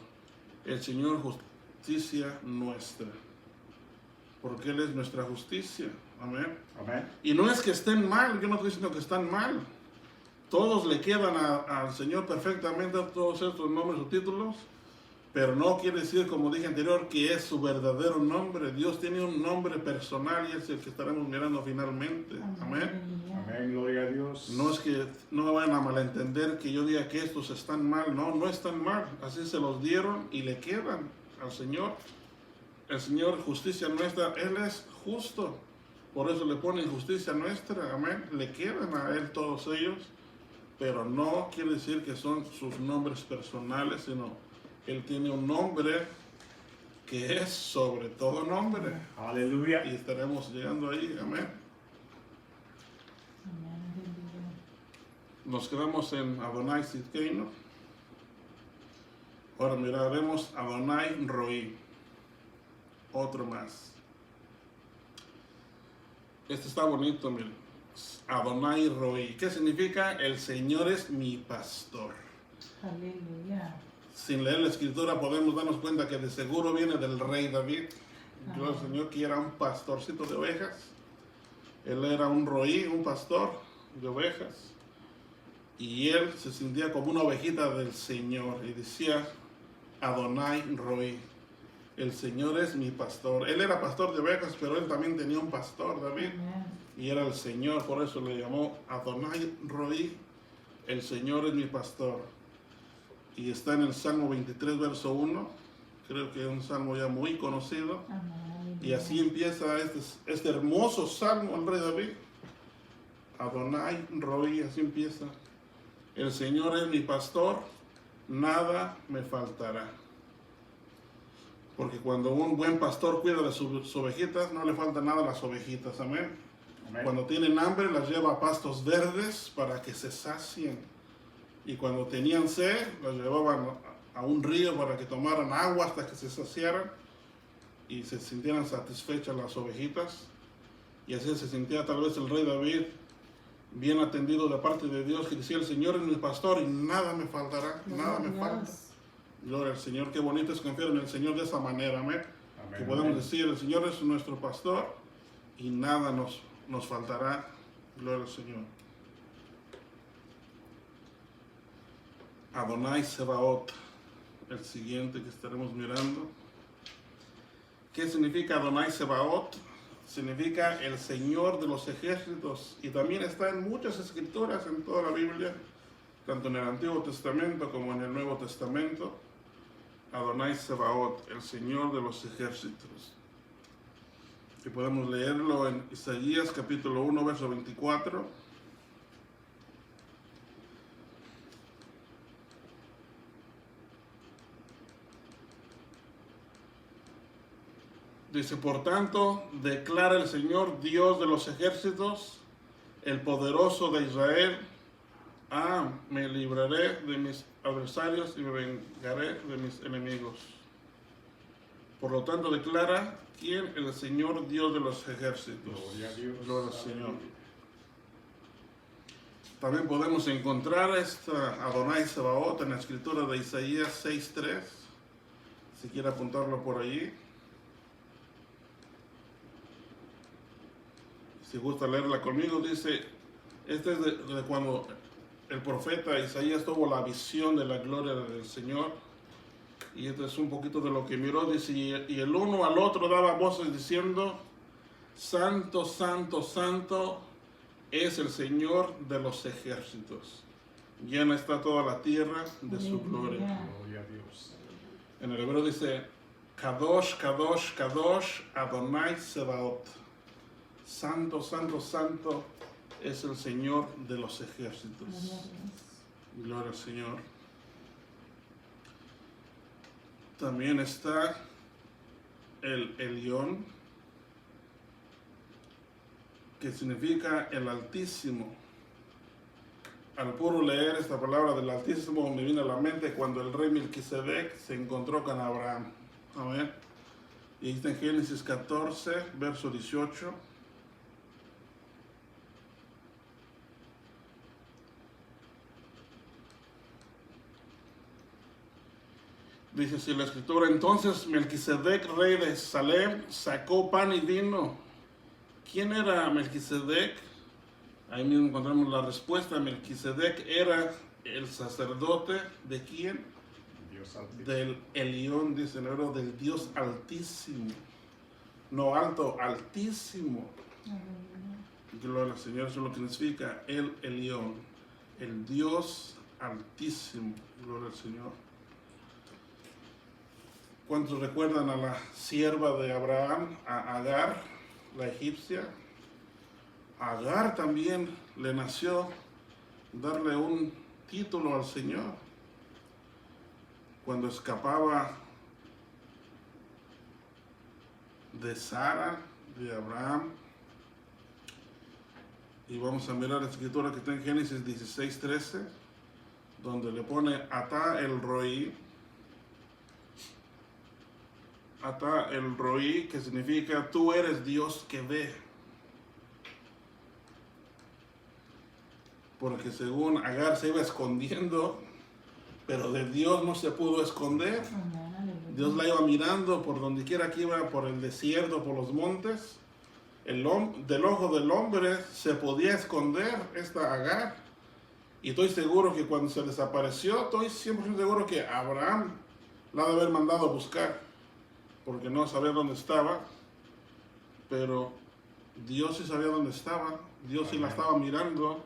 el Señor justicia nuestra, porque Él es nuestra justicia. Amén. Amén. Y no es que estén mal, yo no estoy diciendo que están mal. Todos le quedan al Señor perfectamente, todos estos nombres o títulos. Pero no quiere decir, como dije anterior, que es su verdadero nombre. Dios tiene un nombre personal y es el que estaremos mirando finalmente. Amén. Amén, gloria a Dios. No es que no me vayan a malentender que yo diga que estos están mal. No, no están mal. Así se los dieron y le quedan al Señor. El Señor justicia nuestra. Él es justo. Por eso le ponen justicia nuestra, amén. Le quedan a Él todos ellos, pero no quiere decir que son sus nombres personales, sino Él tiene un nombre que es sobre todo nombre. Aleluya. Y estaremos llegando ahí, amén. Amén. Aleluya. Nos quedamos en Adonai Sidkeinu. Ahora miraremos Adonai Roí. Otro más. Este está bonito, miren. Adonai Roí. ¿Qué significa? El Señor es mi pastor. Aleluya. Sin leer la escritura podemos darnos cuenta que de seguro viene del rey David. Gloria al Señor, que era un pastorcito de ovejas. Él era un roí, un pastor de ovejas. Y él se sentía como una ovejita del Señor. Y decía, Adonai Roí. El Señor es mi pastor. Él era pastor de ovejas, pero él también tenía un pastor, David. Amén. Y era el Señor, por eso le llamó Adonai Roí. El Señor es mi pastor. Y está en el Salmo 23, verso 1. Creo que es un salmo ya muy conocido. Amén. Y así empieza este hermoso salmo el rey David. Adonai Roí, así empieza. El Señor es mi pastor, nada me faltará. Porque cuando un buen pastor cuida de sus ovejitas, no le falta nada a las ovejitas, amén. Amén. Cuando tienen hambre, las lleva a pastos verdes para que se sacien. Y cuando tenían sed, las llevaban a un río para que tomaran agua hasta que se saciaran y se sintieran satisfechas las ovejitas. Y así se sentía tal vez el rey David, bien atendido de parte de Dios, que decía, el Señor es mi pastor y nada me faltará, nada me falta. Gloria al Señor, qué bonito es confiar en el Señor de esa manera, amén. Amén. Que podemos decir, el Señor es nuestro pastor y nada nos faltará. Gloria al Señor. Adonai Sebaot, el siguiente que estaremos mirando. ¿Qué significa Adonai Sebaot? Significa el Señor de los ejércitos, y también está en muchas escrituras en toda la Biblia, tanto en el Antiguo Testamento como en el Nuevo Testamento. Adonai Sebaot, el Señor de los ejércitos. Y podemos leerlo en Isaías capítulo 1, verso 24. Dice, por tanto, declara el Señor, Dios de los ejércitos, el poderoso de Israel, me libraré de mis adversarios y me vengaré de mis enemigos. Por lo tanto, declara, ¿quién? El Señor Dios de los ejércitos. Gloria a Dios. Gloria al Señor. También podemos encontrar esta Adonai Sebaot en la escritura de Isaías 6.3, si quiere apuntarlo por allí. Si gusta leerla conmigo, dice, este es de cuando el profeta Isaías tuvo la visión de la gloria del Señor, y este es un poquito de lo que miró, dice, y el uno al otro daba voces diciendo, Santo, Santo, Santo es el Señor de los ejércitos, llena está toda la tierra de su gloria. Gloria a Dios. En el hebreo dice, Kadosh, Kadosh, Kadosh, Adonai Sebaot. Santo, Santo, Santo es el Señor de los ejércitos. Gloria al Señor. También está el Elión, que significa el Altísimo. Al puro leer esta palabra del Altísimo me viene a la mente cuando el rey Melquisedec se encontró con Abraham. Amén. Y está en Génesis 14, verso 18. Dice así la escritura, entonces Melquisedec, rey de Salem, sacó pan y vino. ¿Quién era Melquisedec? Ahí mismo encontramos la respuesta. Melquisedec era el sacerdote ¿de quién? Dios Altísimo. Del Elión, dice en hebreo, del Dios Altísimo. No alto, altísimo. Gloria al Señor, eso es lo que significa el Elión, el Dios Altísimo. Gloria al Señor. ¿Cuántos recuerdan a la sierva de Abraham, a Agar, la egipcia? a Agar también le nació darle un título al Señor. Cuando escapaba de Sara, de Abraham. Y vamos a mirar la escritura que está en Génesis 16:13, donde le pone Atá el Roí. Atá el Roí, que significa tú eres Dios que ve. Porque según Agar se iba escondiendo, pero de Dios no se pudo esconder. Amén, aleluya. Dios la iba mirando por donde quiera que iba, por el desierto, por los montes. Del ojo del hombre se podía esconder esta Agar. Y estoy seguro que cuando se desapareció, estoy 100% seguro que Abraham la ha de haber mandado a buscar, porque no sabía dónde estaba. Pero Dios sí sabía dónde estaba, Dios sí la estaba mirando.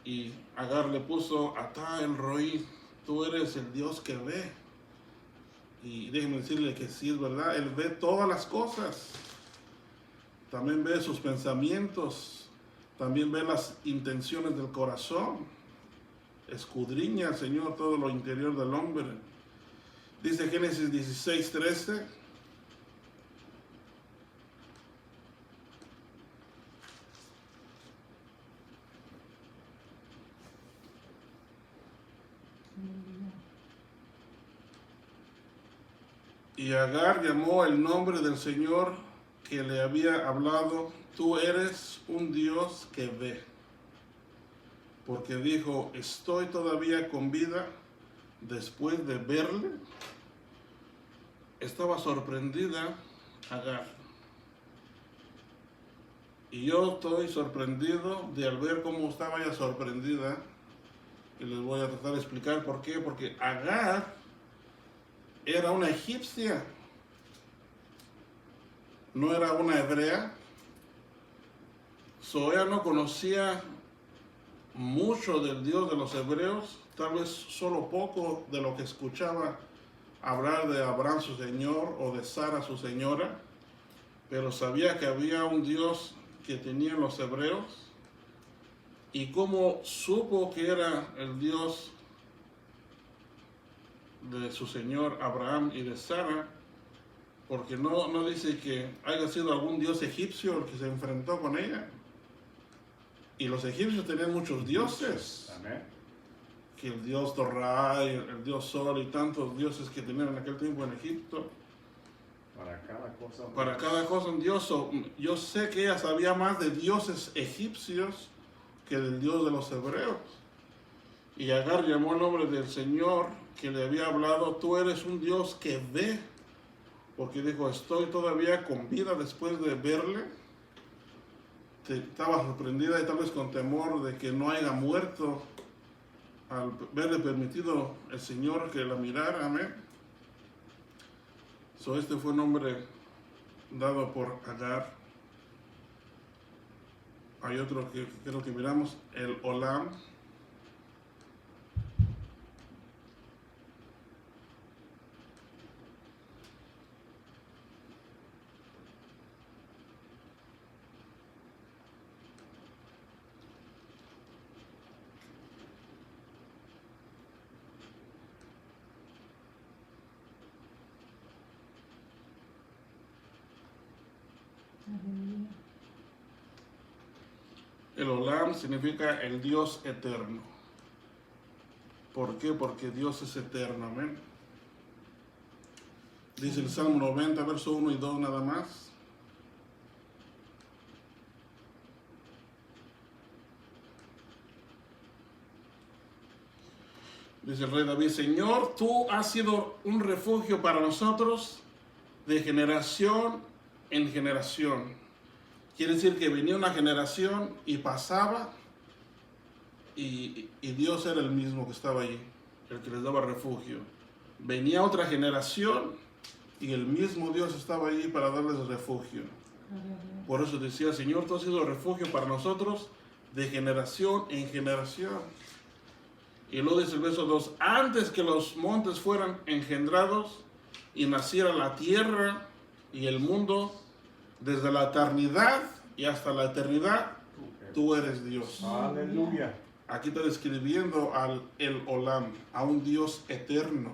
Y Agar le puso Atá el Roí, tú eres el Dios que ve. Y déjenme decirle que sí es verdad, Él ve todas las cosas. También ve sus pensamientos, también ve las intenciones del corazón. Escudriña al Señor todo lo interior del hombre. Dice Génesis 16:13. Y Agar llamó el nombre del Señor que le había hablado, tú eres un Dios que ve. Porque dijo, estoy todavía con vida después de verle. Estaba sorprendida Agar. Y yo estoy sorprendido de al ver cómo estaba ella sorprendida. Y les voy a tratar de explicar por qué. Porque Agar era una egipcia, no era una hebrea. Ella no conocía mucho del Dios de los hebreos, tal vez solo poco de lo que escuchaba hablar de Abraham su señor o de Sara su señora, pero sabía que había un Dios que tenían los hebreos. Y cómo supo que era el Dios de su señor Abraham y de Sara, porque no dice que haya sido algún dios egipcio el que se enfrentó con ella. Y los egipcios tenían muchos dioses. Amén. Que el dios Torra, el dios Sol y tantos dioses que tenían en aquel tiempo en Egipto. Para cada cosa un dios. Yo sé que ella sabía más de dioses egipcios que del Dios de los hebreos. Y Agar llamó el nombre del Señor que le había hablado, tú eres un Dios que ve. Porque dijo, estoy todavía con vida después de verle. Estaba sorprendida y tal vez con temor de que no haya muerto al verle permitido el Señor que la mirara. Amén. Este fue el nombre dado por Agar. Hay otro que creo que miramos, el Olam. Aleluya. El Olam significa el Dios eterno. ¿Por qué? Porque Dios es eterno. Amén. Dice el Salmo 90, verso 1 y 2 nada más. Dice el rey David, Señor, tú has sido un refugio para nosotros de generación en generación. Quiere decir que venía una generación y pasaba y Dios era el mismo que estaba allí, el que les daba refugio. Venía otra generación y el mismo Dios estaba allí para darles refugio. Aleluya. Por eso decía, Señor, tú has sido refugio para nosotros de generación en generación. Y luego dice el verso 2, antes que los montes fueran engendrados y naciera la tierra y el mundo, desde la eternidad y hasta la eternidad tú eres Dios. Aleluya. Aquí está describiendo al el Olam, a un Dios eterno.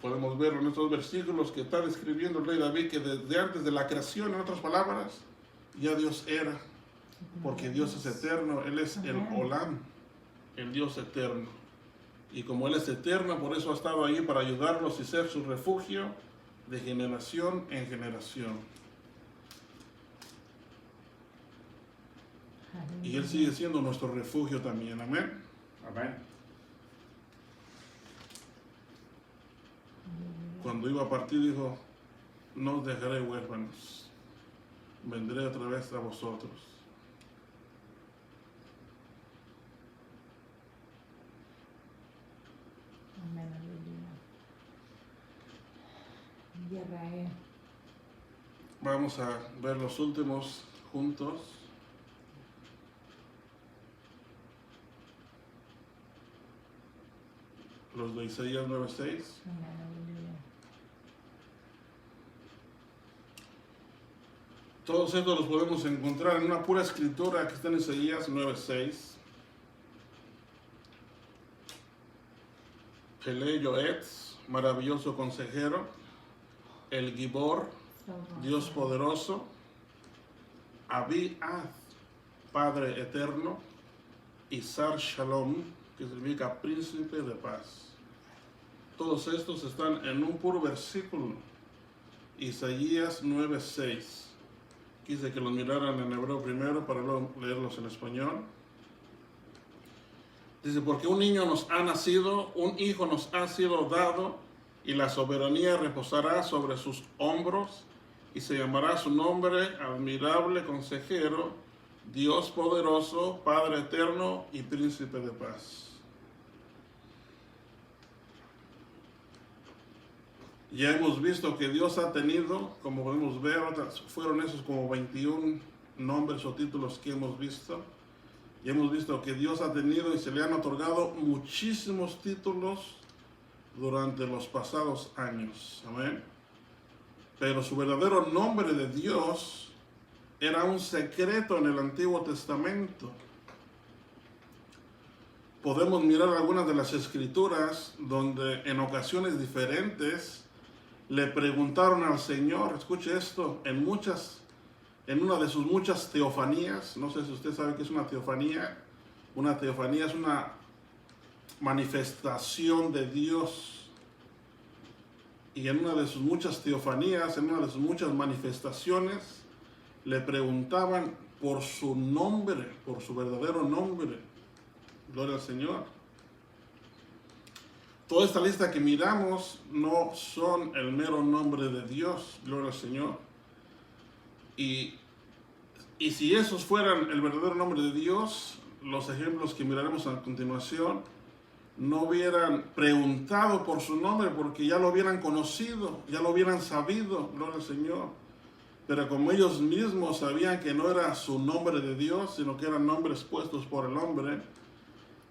Podemos ver en estos versículos que está describiendo el rey David que desde antes de la creación, en otras palabras, ya Dios era, porque Dios es eterno, Él es el Olam, el Dios eterno. Y como Él es eterno, por eso ha estado ahí para ayudarlos y ser su refugio de generación en generación. Y Él sigue siendo nuestro refugio también, amén. Amén. Cuando iba a partir dijo, no os dejaré huérfanos, vendré otra vez a vosotros. Amén, aleluya. Israel. Vamos a ver los últimos juntos. Los de Isaías 9:6. Amén, aleluya. Todos estos los podemos encontrar en una pura escritura que está en Isaías 9:6. Pelé Yoetz, maravilloso consejero, el Gibor, Dios poderoso, Abi-Ad, Padre eterno, y Sar Shalom, que significa príncipe de paz. Todos estos están en un puro versículo, Isaías 9:6. Quise que los miraran en hebreo primero para luego leerlos en español. Dice, porque un niño nos ha nacido, un hijo nos ha sido dado, y la soberanía reposará sobre sus hombros, y se llamará su nombre admirable consejero, Dios poderoso, Padre eterno y príncipe de paz. Ya hemos visto que Dios ha tenido, como podemos ver, fueron esos como 21 nombres o títulos que hemos visto. Y hemos visto que Dios ha tenido y se le han otorgado muchísimos títulos durante los pasados años. Amén. Pero su verdadero nombre de Dios era un secreto en el Antiguo Testamento. Podemos mirar algunas de las escrituras donde en ocasiones diferentes le preguntaron al Señor, escuche esto, en una de sus muchas teofanías, no sé si usted sabe qué es una teofanía es una manifestación de Dios, y en una de sus muchas teofanías, en una de sus muchas manifestaciones, le preguntaban por su nombre, por su verdadero nombre. Gloria al Señor. Toda esta lista que miramos no son el mero nombre de Dios, gloria al Señor. Y si esos fueran el verdadero nombre de Dios, los ejemplos que miraremos a continuación no hubieran preguntado por su nombre porque ya lo hubieran conocido, ya lo hubieran sabido, gloria al Señor. Pero como ellos mismos sabían que no era su nombre de Dios, sino que eran nombres puestos por el hombre,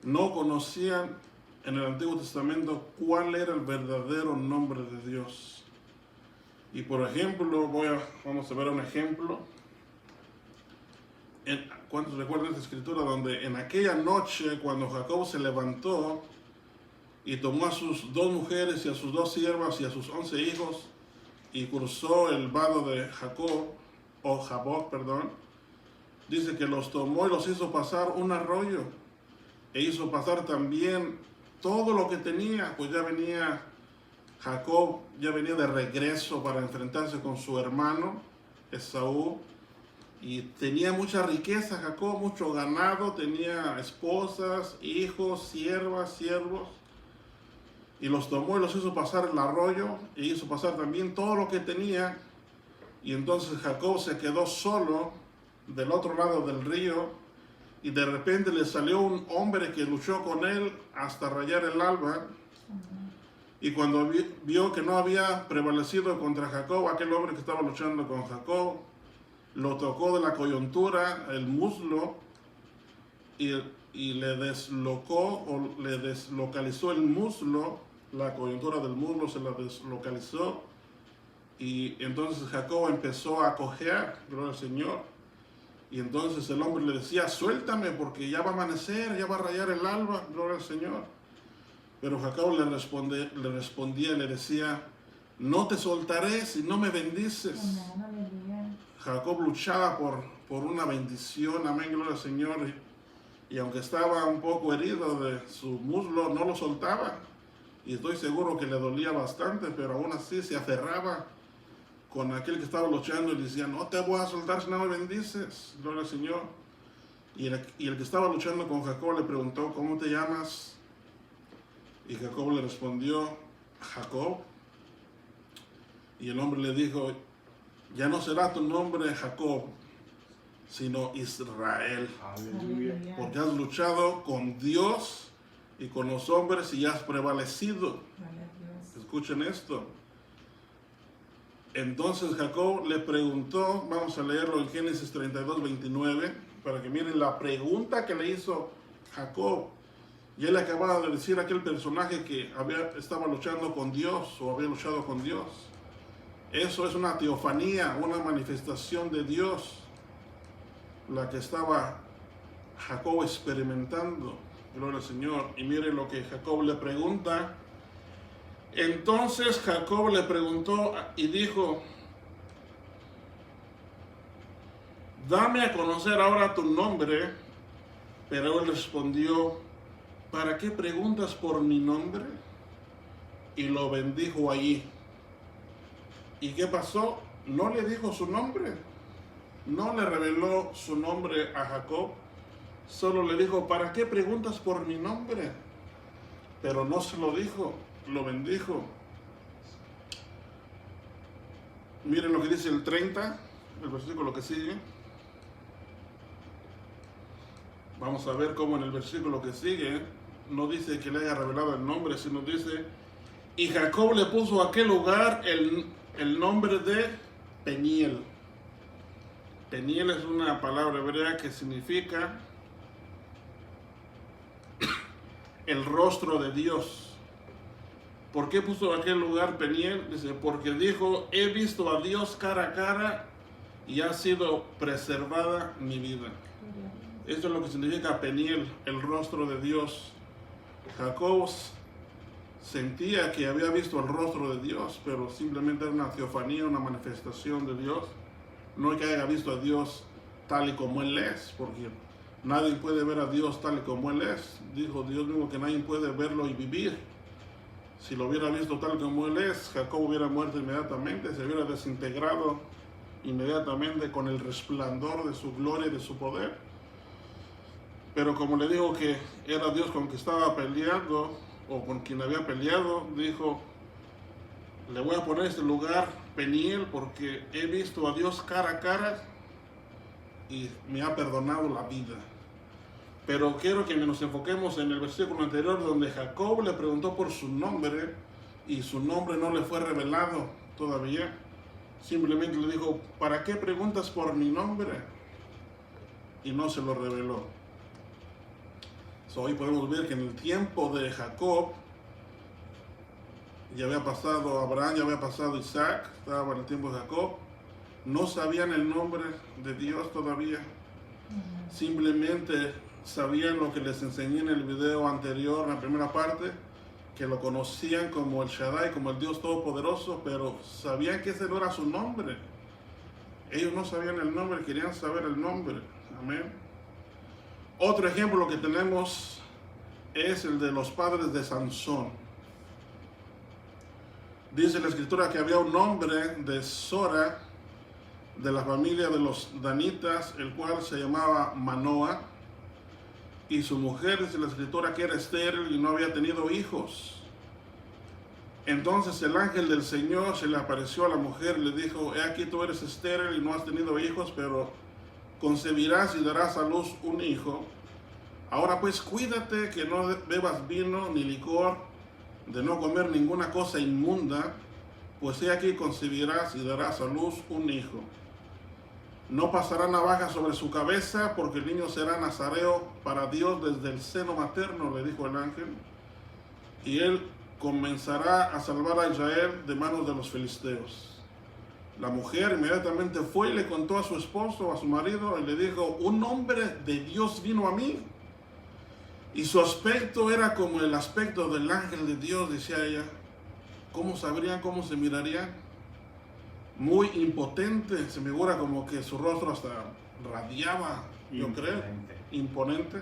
no conocían en el Antiguo Testamento cuál era el verdadero nombre de Dios. Y por ejemplo, vamos a ver un ejemplo. ¿Cuántos recuerdan esta escritura? Donde en aquella noche, cuando Jacob se levantó y tomó a sus 2 mujeres y a sus 2 siervas y a sus 11 hijos y cruzó el vado de Jaboc, dice que los tomó y los hizo pasar un arroyo e hizo pasar también todo lo que tenía, pues ya venía Jacob, ya venía de regreso para enfrentarse con su hermano Esaú, y tenía mucha riqueza Jacob, mucho ganado, tenía esposas, hijos, siervas, siervos, y los tomó y los hizo pasar el arroyo, e hizo pasar también todo lo que tenía, y entonces Jacob se quedó solo del otro lado del río, y de repente le salió un hombre que luchó con él hasta rayar el alba. Y cuando vio que no había prevalecido contra Jacob, aquel hombre que estaba luchando con Jacob, lo tocó de la coyuntura, el muslo, y le deslocó o le deslocalizó el muslo, la coyuntura del muslo se la deslocalizó, Y entonces Jacob empezó a cojear, gloria al Señor. Y entonces el hombre le decía, suéltame porque ya va a amanecer, ya va a rayar el alba, gloria al Señor. Pero Jacob le respondía y le decía, no te soltaré si no me bendices. Amén, aleluya. Jacob luchaba por una bendición, amén, gloria al Señor. Y aunque estaba un poco herido de su muslo, no lo soltaba. Y estoy seguro que le dolía bastante, pero aún así se aferraba con aquel que estaba luchando y le decía, no te voy a soltar si no me bendices, gloria al Señor. Y el que estaba luchando con Jacob le preguntó, ¿cómo te llamas? Y Jacob le respondió, Jacob. Y el hombre le dijo, ya no será tu nombre Jacob, sino Israel, Aleluya. porque has luchado con Dios y con los hombres y has prevalecido. Gloria a Dios. Escuchen esto. Entonces Jacob le preguntó, vamos a leerlo en Génesis 32, 29, para que miren la pregunta que le hizo Jacob. Y él acababa de decir a aquel personaje que estaba luchando con Dios o había luchado con Dios. Eso es una teofanía, una manifestación de Dios, la que estaba Jacob experimentando. Gloria al Señor. Y miren lo que Jacob le pregunta. Entonces Jacob le preguntó y dijo, dame a conocer ahora tu nombre. Pero él respondió, ¿para qué preguntas por mi nombre? Y lo bendijo allí. ¿Y qué pasó? No le dijo su nombre. No le reveló su nombre a Jacob. Solo le dijo, ¿para qué preguntas por mi nombre? Pero no se lo dijo, lo bendijo. Miren lo que dice el 30, el versículo que sigue. Vamos a ver cómo en el versículo que sigue no dice que le haya revelado el nombre, sino dice, y Jacob le puso a aquel lugar el nombre de Peniel. Peniel es una palabra hebrea que significa el rostro de Dios. ¿Por qué puso aquel lugar Peniel? Dice, porque dijo, he visto a Dios cara a cara y ha sido preservada mi vida. Gloria a Dios. Esto es lo que significa Peniel, el rostro de Dios. Jacob sentía que había visto el rostro de Dios, pero simplemente era una teofanía, una manifestación de Dios. No que haya visto a Dios tal y como Él es, porque nadie puede ver a Dios tal y como Él es. Dijo Dios mismo que nadie puede verlo y vivir. Si lo hubiera visto tal como Él es, Jacob hubiera muerto inmediatamente, se hubiera desintegrado inmediatamente con el resplandor de su gloria y de su poder. Pero como le dijo que era Dios con quien estaba peleando, o con quien había peleado, dijo, le voy a poner este lugar Peniel porque he visto a Dios cara a cara y me ha perdonado la vida. Pero quiero que nos enfoquemos en el versículo anterior donde Jacob le preguntó por su nombre y su nombre no le fue revelado todavía. Simplemente le dijo, ¿para qué preguntas por mi nombre? Y no se lo reveló. Hoy podemos ver que en el tiempo de Jacob ya había pasado Abraham, ya había pasado Isaac, estaba en el tiempo de Jacob. No sabían el nombre de Dios todavía. Simplemente sabían lo que les enseñé en el video anterior, en la primera parte, que lo conocían como el Shaddai, como el Dios Todopoderoso, pero sabían que ese no era su nombre. Ellos no sabían el nombre, querían saber el nombre. Amén. Otro ejemplo que tenemos es el de los padres de Sansón. Dice la escritura que había un hombre de Sora, de la familia de los danitas, el cual se llamaba Manoah, y su mujer, dice la escritura, que era estéril y no había tenido hijos. Entonces el ángel del Señor se le apareció a la mujer y le dijo, he aquí tú eres estéril y no has tenido hijos, pero concebirás y darás a luz un hijo. Ahora pues cuídate que no bebas vino ni licor, de no comer ninguna cosa inmunda, pues he aquí concebirás y darás a luz un hijo. No pasará navaja sobre su cabeza, porque el niño será nazareo para Dios desde el seno materno, le dijo el ángel. Y él comenzará a salvar a Israel de manos de los filisteos. La mujer inmediatamente fue y le contó a su esposo, a su marido, y le dijo, un hombre de Dios vino a mí. Y su aspecto era como el aspecto del ángel de Dios, decía ella. ¿Cómo sabrían, cómo se mirarían? Muy impotente, se me figura como que su rostro hasta radiaba, yo creo, imponente.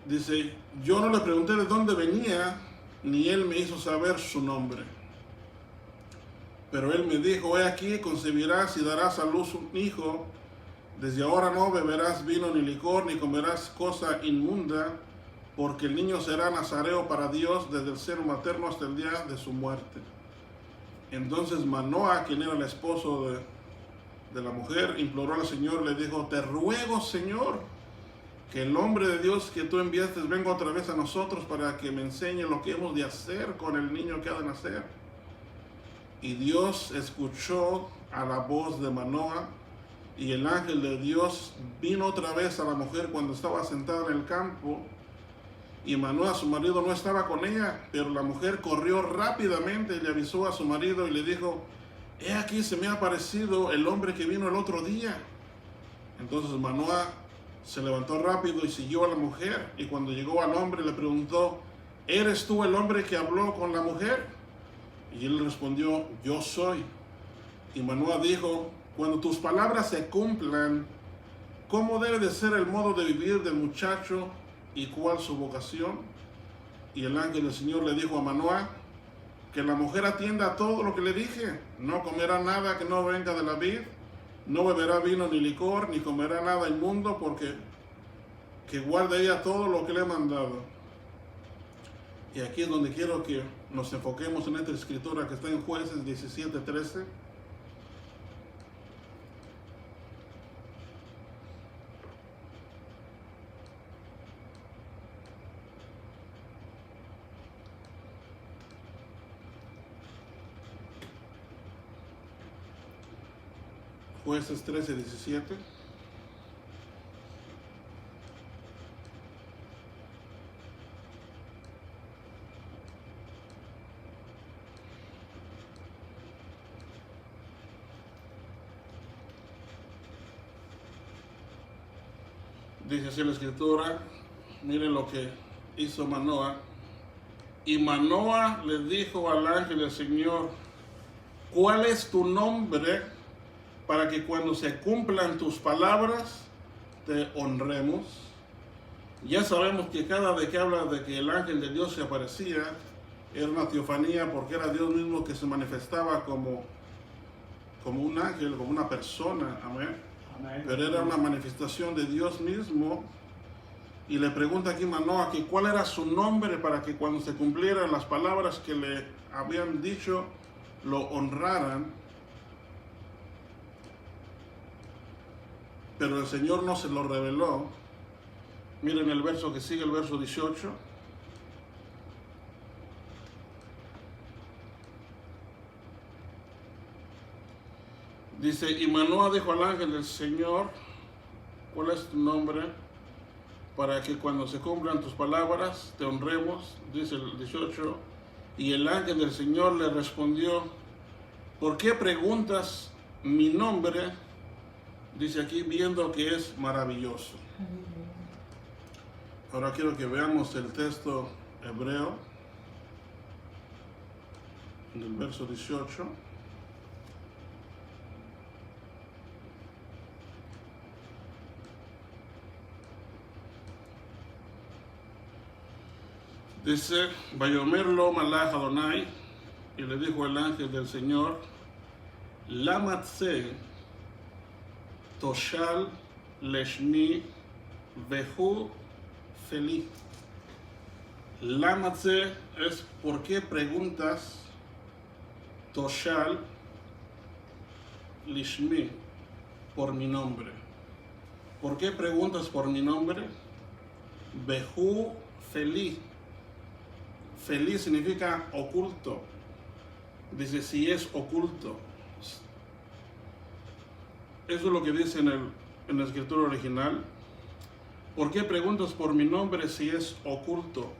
Dice, yo no le pregunté de dónde venía, ni él me hizo saber su nombre. Pero él me dijo, he aquí, concebirás y darás a luz un hijo. Desde ahora no beberás vino ni licor, ni comerás cosa inmunda, porque el niño será nazareo para Dios desde el seno materno hasta el día de su muerte. Entonces Manoa, quien era el esposo de la mujer, imploró al Señor, le dijo, te ruego, Señor, que el hombre de Dios que tú enviaste venga otra vez a nosotros para que me enseñe lo que hemos de hacer con el niño que ha de nacer. Y Dios escuchó a la voz de Manoa, y el ángel de Dios vino otra vez a la mujer cuando estaba sentada en el campo, y Manoa, su marido, no estaba con ella, pero la mujer corrió rápidamente y le avisó a su marido y le dijo, he aquí se me ha aparecido el hombre que vino el otro día. Entonces Manoa se levantó rápido y siguió a la mujer, y cuando llegó al hombre le preguntó, ¿eres tú el hombre que habló con la mujer? Y él respondió, yo soy. Y Manoa dijo, cuando tus palabras se cumplan, ¿cómo debe de ser el modo de vivir del muchacho y cuál su vocación? Y el ángel del Señor le dijo a Manoa, que la mujer atienda a todo lo que le dije. No comerá nada que no venga de la vid, no beberá vino ni licor, ni comerá nada inmundo, porque que guarde ella todo lo que le he mandado. Y aquí es donde quiero que nos enfoquemos en esta escritura que está en Jueces 17:13. Jueces 13:17. Dice así la escritura, miren lo que hizo Manoa. Y Manoa le dijo al ángel del Señor, ¿cuál es tu nombre para que cuando se cumplan tus palabras te honremos? Ya sabemos que cada vez que habla de que el ángel de Dios se aparecía, era una teofanía porque era Dios mismo que se manifestaba como un ángel, como una persona, amén. Pero era una manifestación de Dios mismo. Y le pregunta aquí Manoa que cuál era su nombre para que cuando se cumplieran las palabras que le habían dicho, lo honraran. Pero el Señor no se lo reveló. Miren el verso que sigue, el verso 18. Dice, y Manoa dijo al ángel del Señor, ¿cuál es tu nombre? Para que cuando se cumplan tus palabras te honremos. Dice el 18. Y el ángel del Señor le respondió, ¿por qué preguntas mi nombre? Dice aquí, viendo que es maravilloso. Ahora quiero que veamos el texto hebreo del verso 18. Dice, Vayomerlo Malach Adonai, y le dijo el ángel del Señor, Lamatse Toshal Leshmi Vehu Feli. Lamatse es ¿por qué preguntas? Toshal Lishmi, por mi nombre. ¿Por qué preguntas por mi nombre? Vehu Feli. Feliz significa oculto. Dice, si es oculto. Eso es lo que dice en la escritura original. ¿Por qué preguntas por mi nombre si es oculto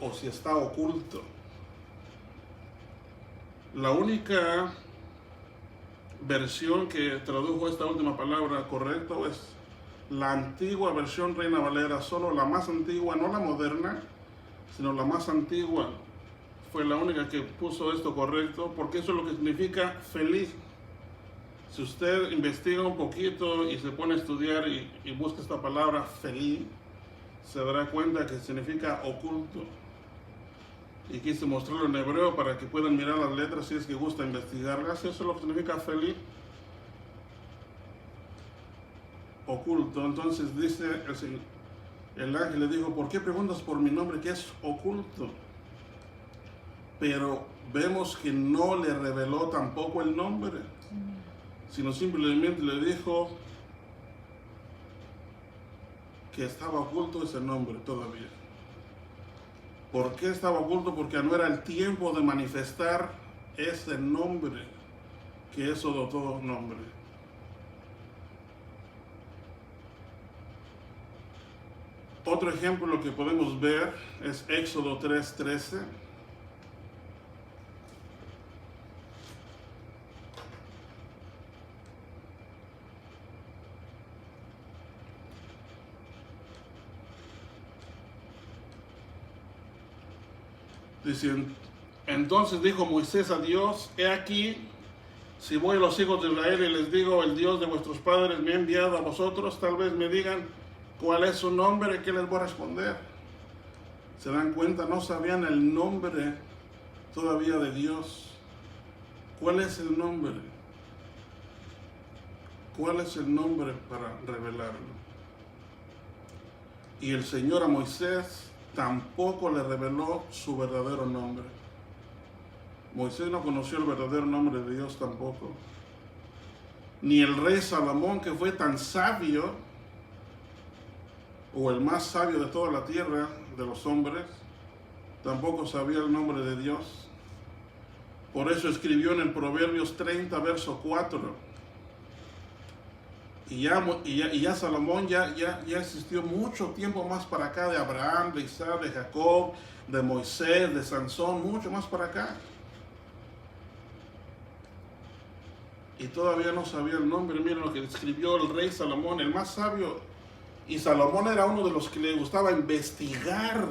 o si está oculto? La única versión que tradujo esta última palabra correcto es la antigua versión Reina Valera, solo la más antigua, no la moderna, sino la más antigua. Fue la única que puso esto correcto, porque eso es lo que significa feliz. Si usted investiga un poquito y se pone a estudiar y busca esta palabra feliz, se dará cuenta que significa oculto. Y quise mostrarlo en hebreo para que puedan mirar las letras si es que gusta investigarlas. Eso es lo que significa feliz, oculto. Entonces dice el ángel le dijo, ¿por qué preguntas por mi nombre que es oculto? Pero vemos que no le reveló tampoco el nombre, sino simplemente le dijo que estaba oculto ese nombre todavía. ¿Por qué estaba oculto? Porque no era el tiempo de manifestar ese nombre, que es sobre todo nombre. Otro ejemplo que podemos ver es Éxodo 3:13. Dice, entonces dijo Moisés a Dios, he aquí, si voy a los hijos de Israel y les digo, el Dios de vuestros padres me ha enviado a vosotros, tal vez me digan cuál es su nombre, ¿qué les voy a responder? Se dan cuenta, no sabían el nombre todavía de Dios. ¿Cuál es el nombre? ¿Cuál es el nombre para revelarlo? Y el Señor a Moisés tampoco le reveló su verdadero nombre. Moisés no conoció el verdadero nombre de Dios tampoco. Ni el rey Salomón, que fue tan sabio, o el más sabio de toda la tierra, de los hombres, tampoco sabía el nombre de Dios. Por eso escribió en el Proverbios 30, verso 4. Y ya Salomón ya existió mucho tiempo más para acá, de Abraham, de Isaac, de Jacob, de Moisés, de Sansón, mucho más para acá. Y todavía no sabía el nombre. Miren lo que escribió el rey Salomón, el más sabio. Y Salomón era uno de los que le gustaba investigar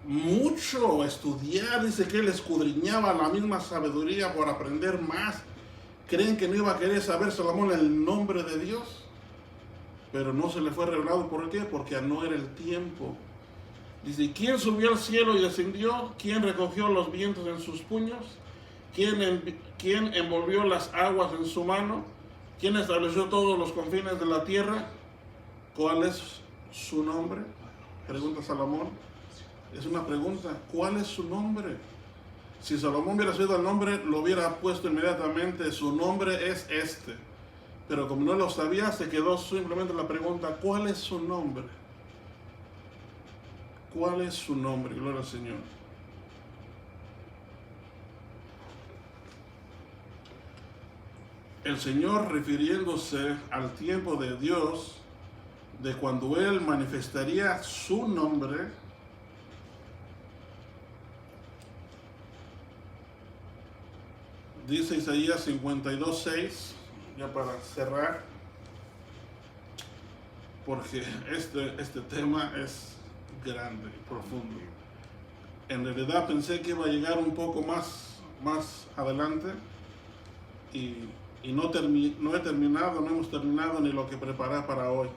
mucho, estudiar. Dice que él escudriñaba la misma sabiduría por aprender más. ¿Creen que no iba a querer saber Salomón el nombre de Dios? Pero no se le fue revelado. ¿Por qué? Porque no era el tiempo. Dice, ¿quién subió al cielo y descendió? ¿Quién recogió los vientos en sus puños? ¿Quién envolvió las aguas en su mano? ¿Quién estableció todos los confines de la tierra? ¿Cuál es su nombre? Pregunta Salomón. Es una pregunta. ¿Cuál es su nombre? Si Salomón hubiera sabido el nombre, lo hubiera puesto inmediatamente. Su nombre es este. Pero como no lo sabía, se quedó simplemente la pregunta, ¿cuál es su nombre? ¿Cuál es su nombre? Gloria al Señor. El Señor, refiriéndose al tiempo de Dios, de cuando Él manifestaría su nombre, dice Isaías 52:6, ya para cerrar, porque este tema es grande y profundo. En realidad pensé que iba a llegar un poco más adelante y no hemos terminado ni lo que preparé para hoy.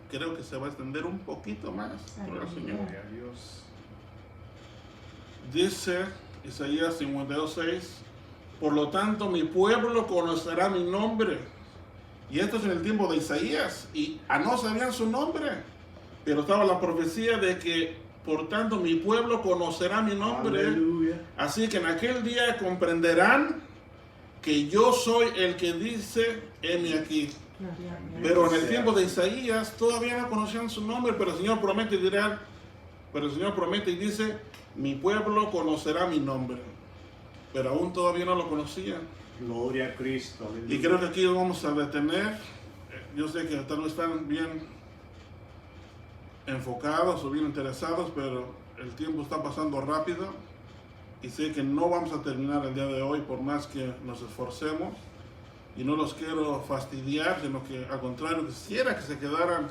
Creo que se va a extender un poquito más. Gloria a Dios. Dice Isaías 52:6, por lo tanto mi pueblo conocerá mi nombre. Y esto es en el tiempo de Isaías, y no sabían su nombre, pero estaba la profecía de que por tanto mi pueblo conocerá mi nombre. Aleluya. Así que en aquel día comprenderán que yo soy el que dice, heme aquí. Pero en el tiempo de Isaías todavía no conocían su nombre, pero el Señor promete y dice, mi pueblo conocerá mi nombre. Pero aún todavía no lo conocían. Gloria a Cristo. Aleluya. Y creo que aquí vamos a detener. Yo sé que tal vez están bien enfocados o bien interesados, pero el tiempo está pasando rápido. Y sé que no vamos a terminar el día de hoy por más que nos esforcemos. y no los quiero fastidiar, sino que al contrario quisiera que se quedaran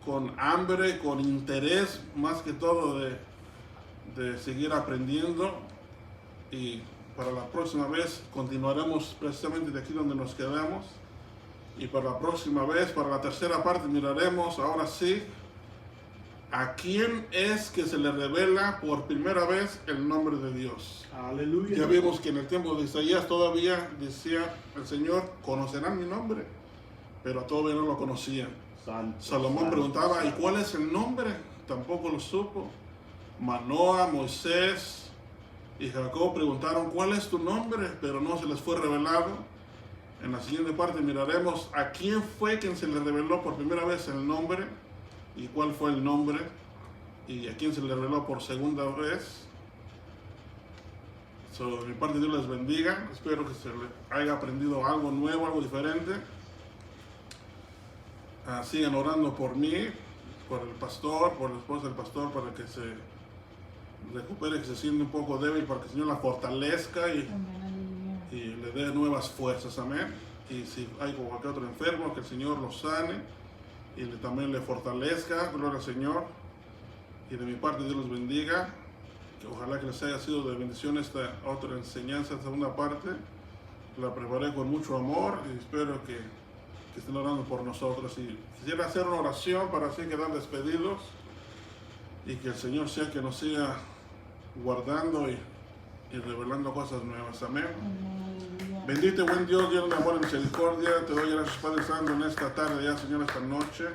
con hambre, con interés más que todo de seguir aprendiendo, y para la próxima vez continuaremos precisamente de aquí donde nos quedamos, y para la próxima vez, para la tercera parte, miraremos ahora sí a quién es que se le revela por primera vez el nombre de Dios. Aleluya. Ya vimos que en el tiempo de Isaías todavía decía el Señor, conocerán mi nombre, pero todavía no lo conocían. Santo, Salomón santo, preguntaba, ¿y santo. cuál es el nombre? Tampoco lo supo. Manoah, Moisés y Jacob preguntaron, ¿cuál es tu nombre? Pero no se les fue revelado. En la siguiente parte miraremos a quién fue quien se le reveló por primera vez el nombre y cuál fue el nombre, y a quién se le reveló por segunda vez. De mi parte, Dios les bendiga. Espero que se le haya aprendido algo nuevo, algo diferente. Sigan orando por mí, por el pastor, por la esposa del pastor, para que se recupere, que se siente un poco débil, para que el Señor la fortalezca y Amén, aleluya. le dé nuevas fuerzas, amén. Y si hay cualquier otro enfermo, que el Señor lo sane y también le fortalezca, gloria al Señor. Y de mi parte, Dios los bendiga, que ojalá que les haya sido de bendición esta otra enseñanza, esta segunda parte. La preparé con mucho amor y espero que estén orando por nosotros. Y quisiera hacer una oración para así quedar despedidos, y que el Señor sea que nos siga guardando y revelando cosas nuevas, amén. Amén, aleluya. Bendito y buen Dios, Dios de amor y misericordia, te doy gracias, Padre Santo, en esta tarde ya, Señor, esta noche,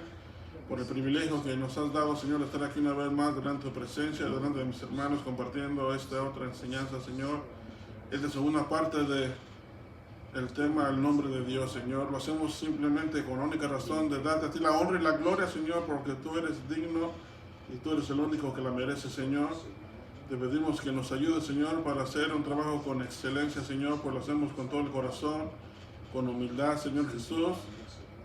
por el privilegio que nos has dado, Señor, de estar aquí una vez más delante de tu presencia, delante de mis hermanos, compartiendo esta otra enseñanza, Señor. Esta segunda parte de el tema, el nombre de Dios, Señor. Lo hacemos simplemente con la única razón de darte a ti la honra y la gloria, Señor, porque tú eres digno y tú eres el único que la merece, Señor. Te pedimos que nos ayudes, Señor, para hacer un trabajo con excelencia, Señor, pues lo hacemos con todo el corazón, con humildad, Señor Jesús.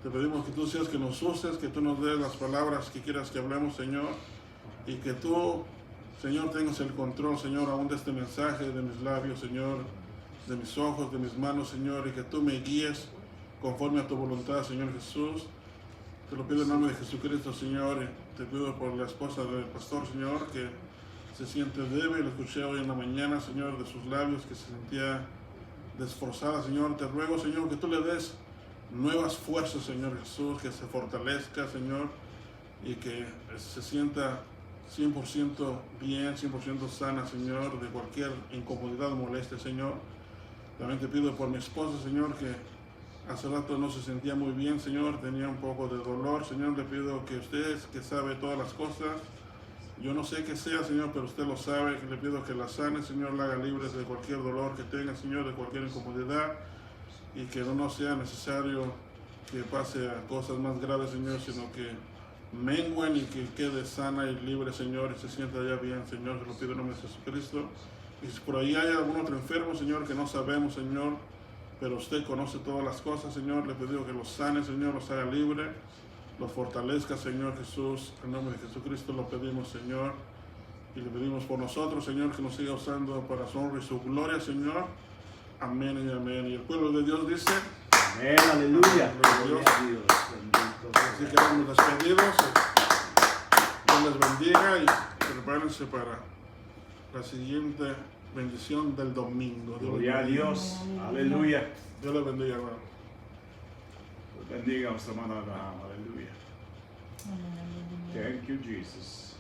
Te pedimos que tú seas que nos uses, que tú nos des las palabras que quieras que hablemos, Señor, y que tú, Señor, tengas el control, Señor, aún de este mensaje, de mis labios, Señor, de mis ojos, de mis manos, Señor, y que tú me guíes conforme a tu voluntad, Señor Jesús. Te lo pido en nombre de Jesucristo, Señor, y te pido por la esposa del pastor, Señor, que se siente débil. Lo escuché hoy en la mañana, Señor, de sus labios, que se sentía desforzada, Señor. Te ruego, Señor, que tú le des nuevas fuerzas, Señor Jesús, que se fortalezca, Señor, y que se sienta 100% bien, 100% sana, Señor, de cualquier incomodidad o molestia, Señor. También te pido por mi esposa, Señor, que hace rato no se sentía muy bien, Señor, tenía un poco de dolor, Señor. Le pido que usted, que sabe todas las cosas, yo no sé qué sea, Señor, pero usted lo sabe, que le pido que la sane, Señor, la haga libre de cualquier dolor que tenga, Señor, de cualquier incomodidad, y que no sea necesario que pase a cosas más graves, Señor, sino que menguen y que quede sana y libre, Señor, y se sienta ya bien, Señor. Se lo pido en nombre de Jesucristo. Y si por ahí hay algún otro enfermo, Señor, que no sabemos, Señor, pero usted conoce todas las cosas, Señor, le pido que los sane, Señor, los haga libre, los fortalezca, Señor Jesús. En nombre de Jesucristo lo pedimos, Señor, y le pedimos por nosotros, Señor, que nos siga usando para su honra y su gloria, Señor. Amén y amén. Y el pueblo de Dios dice, Amén, aleluya. Gloria a Dios, bendito sea. así que estamos despedidos. Dios les bendiga y prepárense para la siguiente bendición del domingo. Dios les Gloria a bendiga. Dios, aleluya. Dios les bendiga, hermano. Bendiga a nuestra hermana Abraham, aleluya. Amén, aleluya. Thank you, Jesus.